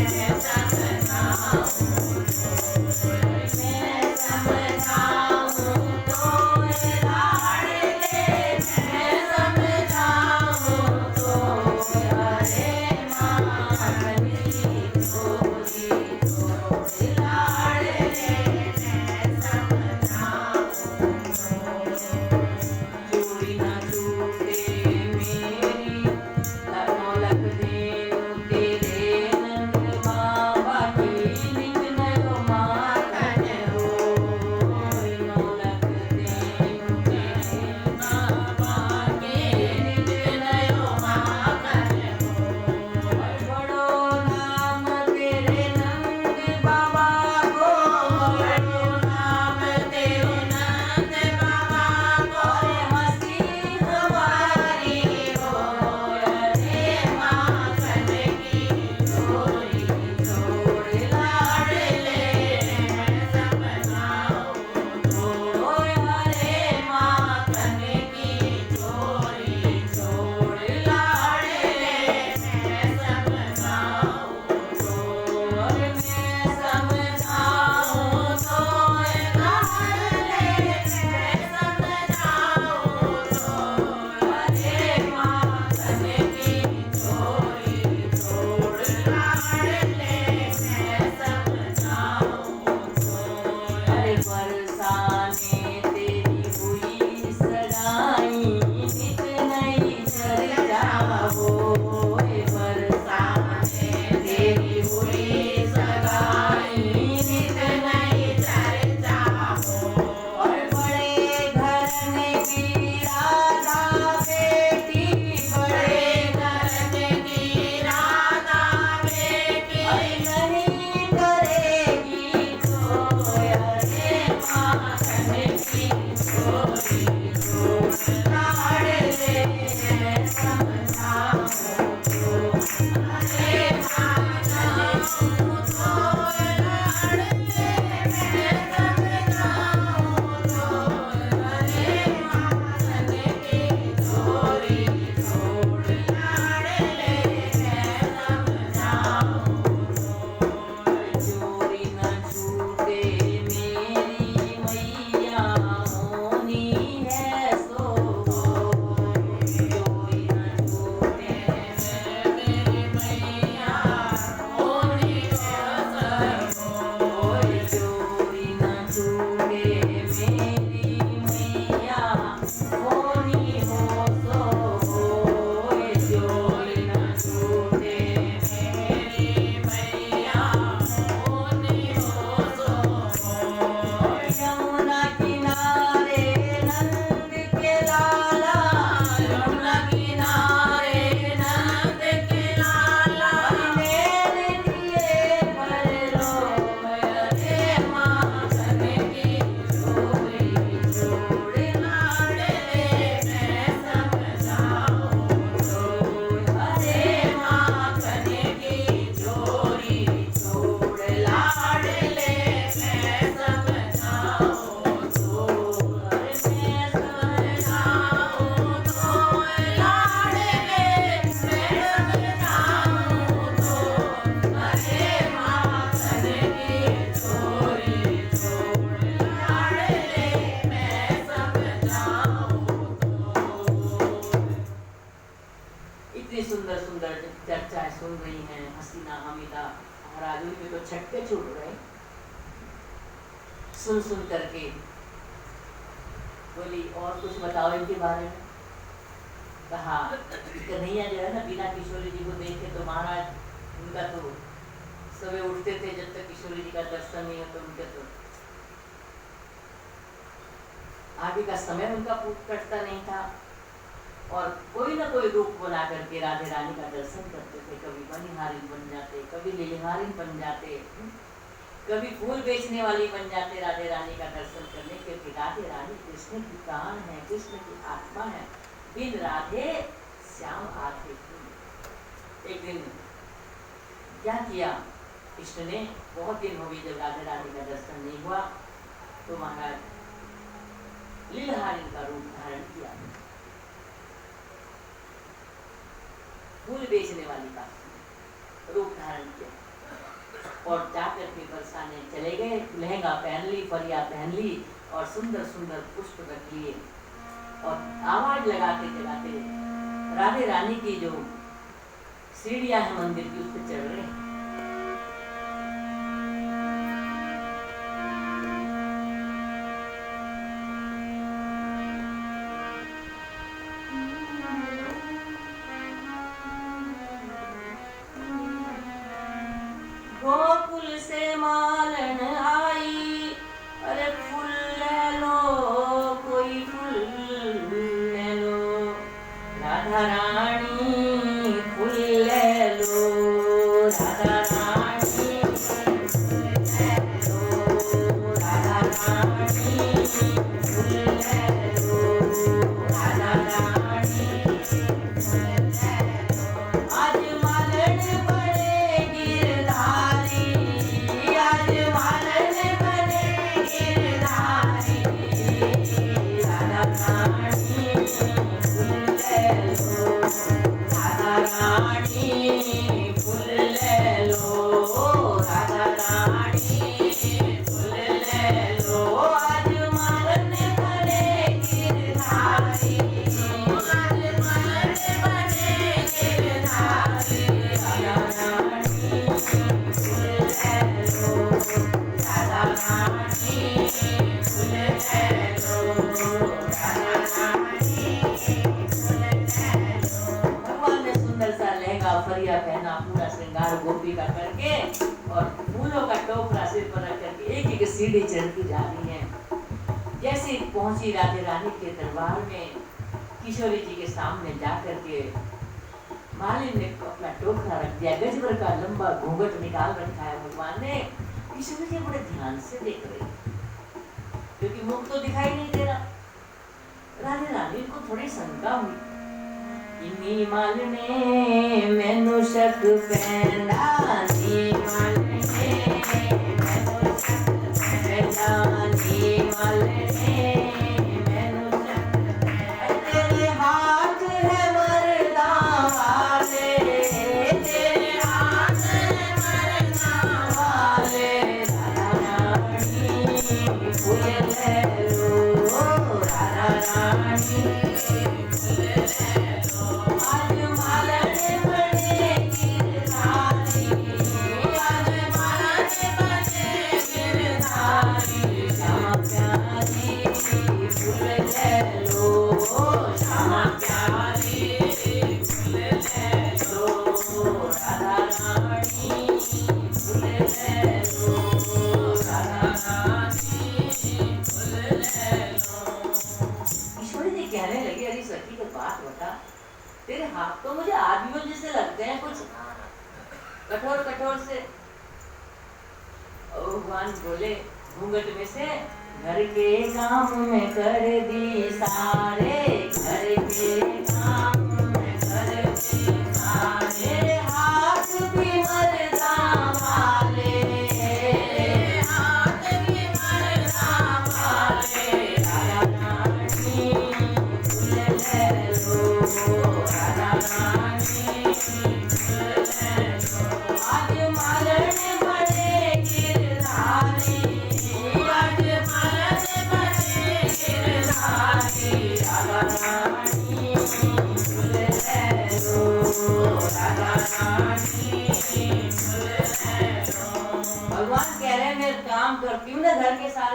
मैं समझाऊं तो, मैं समझाऊं तो लाडले, इतनी सुंदर सुंदर चर्चाएं सुन रही हैं, हसीना हमीदा महाराज उनके तो छटके छूट रहे सुन सुन करके। बोली और कुछ बताओ इनके बारे में। कहा कन्हैया जो है ना बिना किशोरी जी को देखे तो महाराज उनका तो सुबह उठते थे जब तक किशोरी जी का दर्शन नहीं हो तो उनके तो आगे का समय उनका कटता नहीं था और कोई ना कोई रूप बना करके राधे रानी का दर्शन करते थे। कभी बनिहारिन बन जाते, कभी लिलिहारिन बन जाते, कभी फूल बेचने वाली बन जाते राधे रानी का दर्शन करने, क्योंकि राधे रानी कृष्ण की प्राण है, कृष्ण की आत्मा है। बिन राधे श्याम आधे। एक दिन क्या किया कृष्ण ने, बहुत दिन हो गई जब राधे रानी का दर्शन नहीं हुआ तो महाराज लीलहारिन का रूप धारण किया, फूल बेचने वाली का रूप धारण किया और जाकर के बरसाने चले गए। लहंगा पहन ली, फरिया पहन ली और सुंदर सुंदर पुष्प रख लिए और आवाज लगाते जगाते राधे रानी की जो सीढ़ियां है मंदिर की उस पर चढ़ रहे हैं। गोकुल से मालन आई, अरे फूल ले लो कोई फूल ले लो, राधा रानी फूल ले लो, राधा रानी फूल ले लो, राधा रानी फूल ले लो, राधा रानी फूल ले लो। आज मालन बड़े गिरधारी, आज मालन बड़े गिरधारी, राधा रानी फूल ले लो, राधा रानी फूल ले लो, राधा रानी फूल ले लो। आज मालन बड़े गिरधारी, आज मालन बड़े गिरधारी, राधा रानी फूल ले लो, राधा रानी फूल ले लो, राधा रानी फूल ले लो। भगवान ने सुंदर सा लहंगा फरिया पहना, पूरा श्रृंगार गोपी का करके और फूलों का टोकरा सिर पर रख करके एक एक सीढ़ी चढ़ती जा रही है। जैसे पहुंची राधे रानी के दरबार में, किशोरी जी के सामने जा करके मालिन ने अपना टोकरा रख दिया, गज भर का लंबा घूंघट निकाल रखा है भगवान ने। किशोरी जी बड़े ध्यान से देख रही क्योंकि मुख तो दिखाई नहीं दे रहा। राधे रानी को थोड़ी शंका हुई, इन्हीं मालने मैनू शक पैंदा, नी मालने मैनू शक पैंदा, नी मालने मैनू शक पैंदा। तेरे हाथ है मर्दा वाले, तेरे हाथ है मर्दा वाले, राधा रानी फूल ले लो, राधा रानी फूल ले लो। आज मालन बड़े गिरधारी, आज मालन बड़े गिरधारी, श्यामा प्यारी फूल ले लो, श्यामा प्यारी फूल ले लो, राधा रानी फूल ले लो, राधा रानी फूल ले लो। ईश्वरी जी कहने लगी, अरे सखी को बात बता, तेरे हाथ तो मुझे आदमियों जैसे लगते हैं, कुछ कठोर कठोर से। भगवान बोले घूंघट में से, घर के काम में कर दी सारे, घर के काम में कर दी सारे, हाथ भी मर्दा वाले, हाथ भी मर्दा वाले, राधा रानी फूल ले लो, राधा रानी फूल ले लो। आज मालन बड़े गिरधारी, आज मालन बड़े गिरधारी, राधा रानी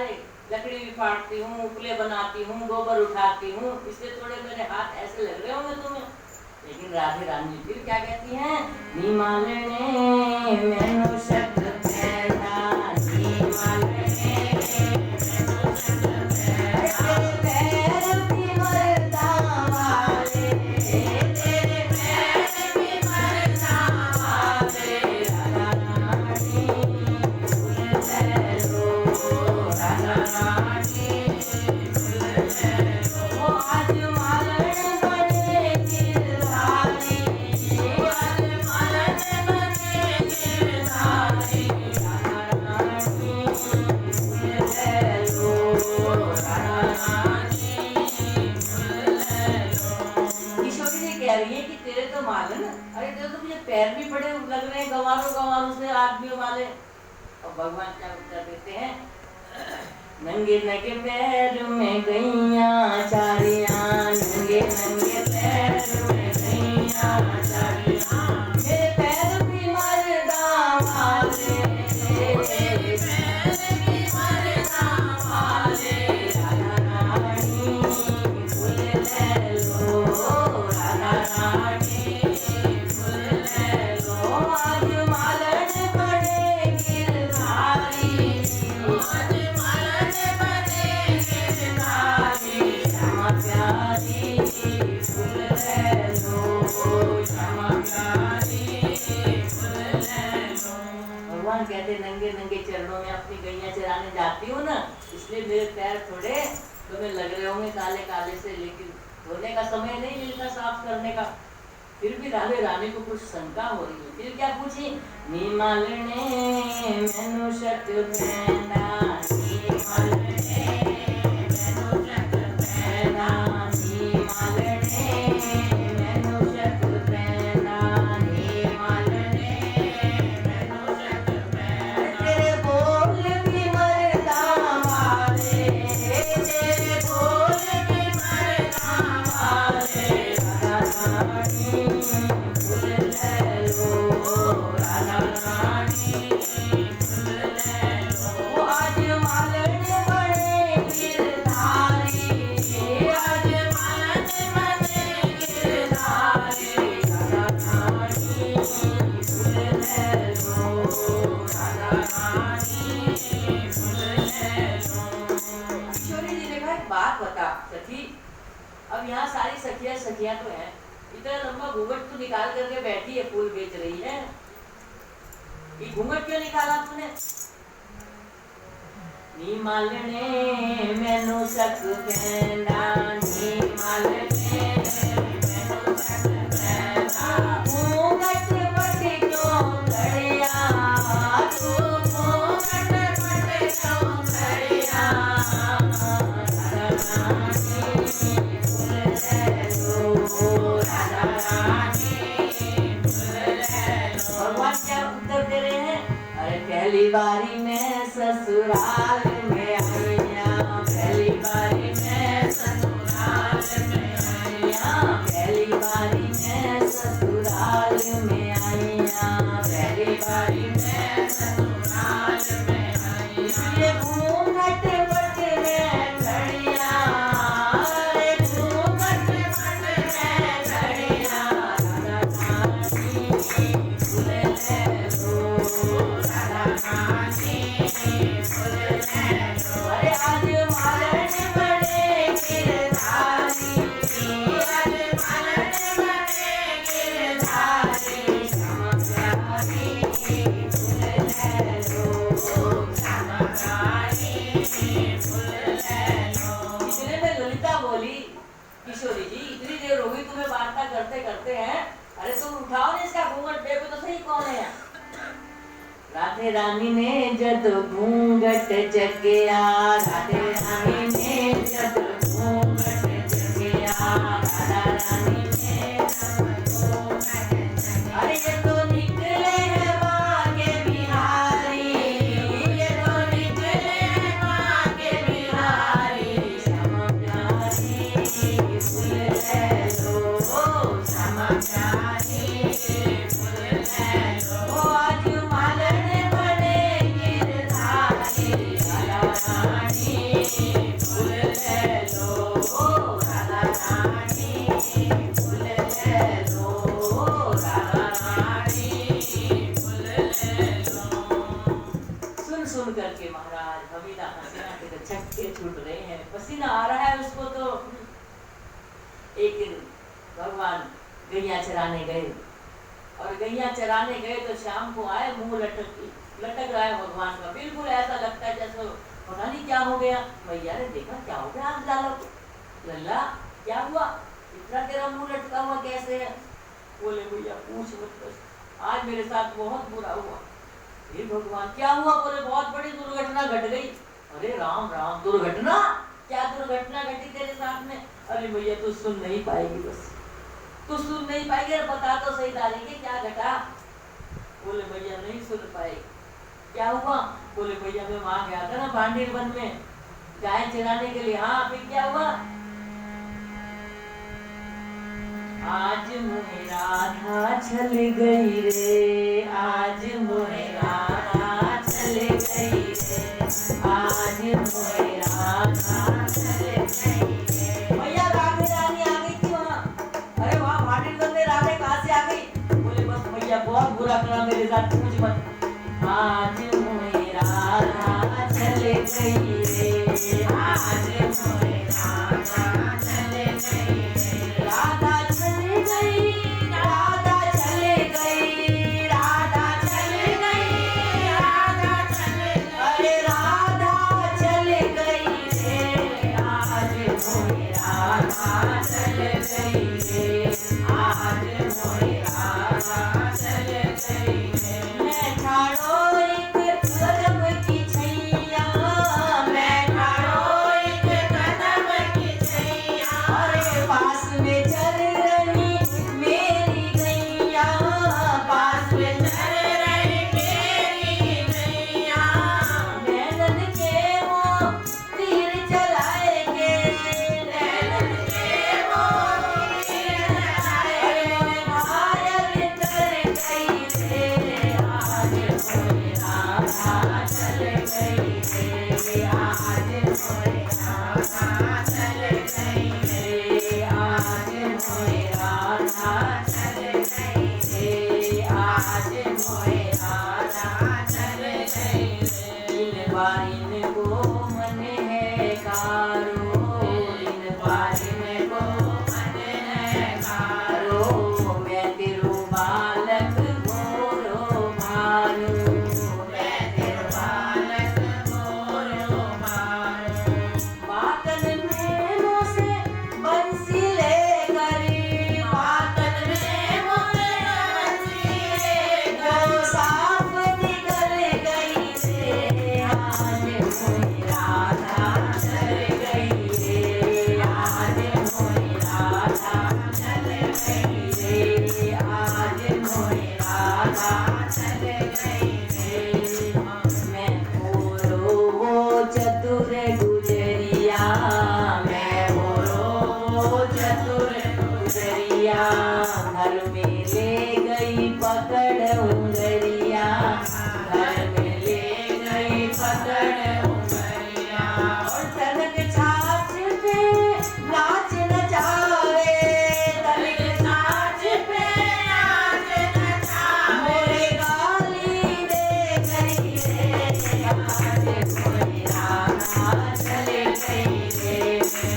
सारे लकड़ी भी फाड़ती हूँ, उपले बनाती हूँ, गोबर उठाती हूँ, इसलिए थोड़े मेरे हाथ ऐसे लग रहे होंगे तुम्हें। लेकिन राधे रानी फिर क्या कहती हैं, नी मालने मैनू शब्द पैदा, नी मालने मैनू शब्द पैदा, पैर भी मरदा वाले, तेरे पैर भी मरदा वाले, राधा रानी भूल लो, राधा रानी भूल लो, आज मालन बने गिरधारी, आज मालन बने गिरधारी, राधा रानी भूल लो, राधा रानी भूल लो। किशोरी जी कह रही है कि तेरे तो मालन, अरे तेरे तो मुझे पैर भी बड़े लग रहे हैं गंवारों गंवारों से, आदमियों वाले। और भगवान क्या उत्तर देते हैं, नंगे नंगे पैर में गैया चारियां, नंगे नंगे पैर में गैया चारियां, मेरे पैर भी मरदा वाले, मेरे पैर भी मरदा वाले, राधा रानी भूल लो, राधा रानी भूल लो, आज मालन बने गिरधारी, आज मालन बने गिरधारी, श्यामा प्यारी भूल लो, श्यामा प्यारी भूल लो। भगवान कहते नंगे नंगे चरणों में अपनी गैया चराने जाती हूँ ना, इसलिए मेरे पैर थोड़े तुम्हें लग रहे होंगे काले काले से, लेकिन धोने का समय नहीं मिलता, साफ करने का। फिर भी राधे रानी को कुछ शंका हो रही है। फिर क्या पूछी, नी मालने मैनू शब्द पैदा, नी मालने मैनू शब्द पैदा, नी मालने मैनू शब्द पैदा, नी मालने मैनू शब्द पैदा, तेरे बोल भी मरदा वाले, तेरे बोल भी मरदा वाले, राधा रानी भूल लो, राधा रानी भूल लो, आज मालन बने गिरधारी, आज मालन बने गिरधारी, राधा रानी भूल लो, राधा रानी भूल लो। किशोरी जी ने कहा एक बात बता सखी, अब यहाँ सारी सखियां तो हैं, इतना लंबा घूंघट तो निकाल करके बैठी है, फूल बेच रही है, ये घूंघट क्यों निकाला तूने? नी मालने मैनू शक पैदा, नी मालने मैनू शक पैदा, घूंघट पट क्यों खड़िया, तू घूंघट पट क्यों खड़िया, राधा रानी भूल लो, राधा रानी भूल लो। भगवान क्या उत्तर दे रहे हैं, अरे पहली बारी में ससुराल में आईया, पहली बारी में ससुराल में आईया, पहली बारी में ससुराल में आईया, पहली बारी में ससुराल में आईया, ये घूंघट पट में खड़िया, अरे घूंघट पट में खड़िया, राधा रानी भूल लो, राधा रानी भूल लो, अरे आज मालन बने गिरधारी, आज मालन बने गिरधारी, श्यामा प्यारी भूल लो, श्यामा प्यारी भूल लो। इतने में ललिता बोली, किशोरी जी इतनी देर हो गई तुम्हें वार्ता करते करते हैं, अरे तुम उठाओ ना इसका घूंघट, देखो तो सही कौन है। राधे रानी ने जद घूंघट चकिया, राधे रानी ने जद घूंघट चकिया, राधा रानी ने जद घूंघट चकिया, अरे ये तो निकले हैं माँ के बिहारी, ये तो निकले हैं माँ के बिहारी, श्यामा प्यारी भूल लो, श्यामा प्यारी भूल लो, आज मालन बने गिरधारी, राधा रानी गैया चराने गए, और गैया चराने गए तो शाम को आए, मुंह लटक रहा है भगवान का, बिल्कुल ऐसा लगता है जैसे पता नहीं क्या हो गया। भैया ने देखा क्या हो गया आज लाला को, लल्ला क्या हुआ, इतना तेरा मुंह लटका हुआ कैसे है? बोले भैया पूछ मत, बस आज मेरे साथ बहुत बुरा हुआ। हे भगवान क्या हुआ? बोले बहुत बड़ी दुर्घटना घट गई। अरे राम राम, दुर्घटना? क्या दुर्घटना घटी तेरे साथ में? अरे भैया तू सुन नहीं पाएगी, बस तू सुन नहीं पाएगी, बता तो सही डालेंगे क्या घटा। बोले भैया नहीं सुन पाएगी, क्या हुआ? बोले भैया मैं वहां गया था ना भांडीर वन में गाय चराने के लिए। हाँ फिर क्या हुआ? आज मोहे राधा चल गई रे, आज मोहे राधा चल गई रे, आज मोहे राधा चल गई रे। भैया राधे रानी आ गई थी वहाँ। अरे वहाँ भांडीर वन में राधे कहाँ से आ गई? बोले बस भैया बहुत बुरा करा मेरे साथ, पूछ मत। आज मोहे राधा चल गई रे, आज मोहे राधा चल गई रे, राधा चल गई, राधा चल गई, राधा चल गई, राधा चल गई, अरे राधा चल गई रे, आज मोहे राधा चल गई रे, आज मोहे राधा चल गई रे। मैं ठाड़ो एक कदम की छैया, मैं ठाड़ो एक कदम की छैया, अरे पास में चल रही मेरी गैया, पास में चल रही मेरी गैया, नैनन के वो तीर चलाएंगे, नैनन के वो तीर चलाएंगे, घायल कर गई रे, आज मोहे राधा चल गई रे, आज मोहे राधा चल गई रे, आज मोहे राधा चल गई रे, आज मोहे राधा चल गई रे। इन बारिन को मन है कारो, इन बारिन को मन है कारो, मैं तेरो बालक मोरो मारो, मैं तेरो बालक मोरो मारो। बातन में मोसे बंसी लेकर, बातन में मोसे बंसी लेकर, साफ निकल गई रे, आज मोहे राधा चल गई रे, आज मोहे राधा चल गई रे, आज मोहे राधा चल गई रे। मैं मोरो वो चतुर गुजरिया, मैं मोरो वो चतुर गुजरिया, घर में ले गई पकड़ उंगरिया, घर में ले गई पकड़ उंगरिया, और तनक छाछ पे नाच नचावे, तनक छाछ पे नाच नचावे, मोरे गाली दे गई रे, आज मोहे राधा चल गई रे,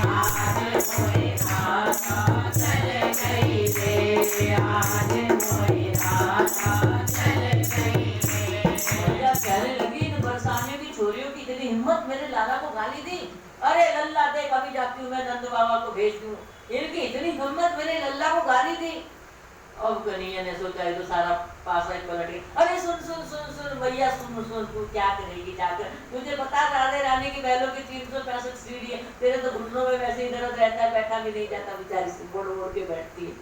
आज मोहे राधा चल गई रे, आज मोहे राधा चल गई रे। जब कहने लगी इन बरसाने की छोरियों की इतनी हिम्मत, मेरे लाला को गाली दी। अरे लल्ला देख अभी जाती हूँ मैं नंद बाबा को भेज दूँ, इनकी इतनी हिम्मत, मेरे लल्ला को गाली दी। अब कन्हैया ने सोचा ये तो सारा पासा ही पलट गया। अरे सुन सुन सुन सुन भैया सुन सुन, तू क्या करेगी जाकर, तुझे पता राधे रानी की बैलों की 365 सीढ़ी है, तेरे तो घुटनों में वैसे ही दर्द रहता है, बैठा भी नहीं जाता, बेचारी से बोड़ बोड़ के बैठती है।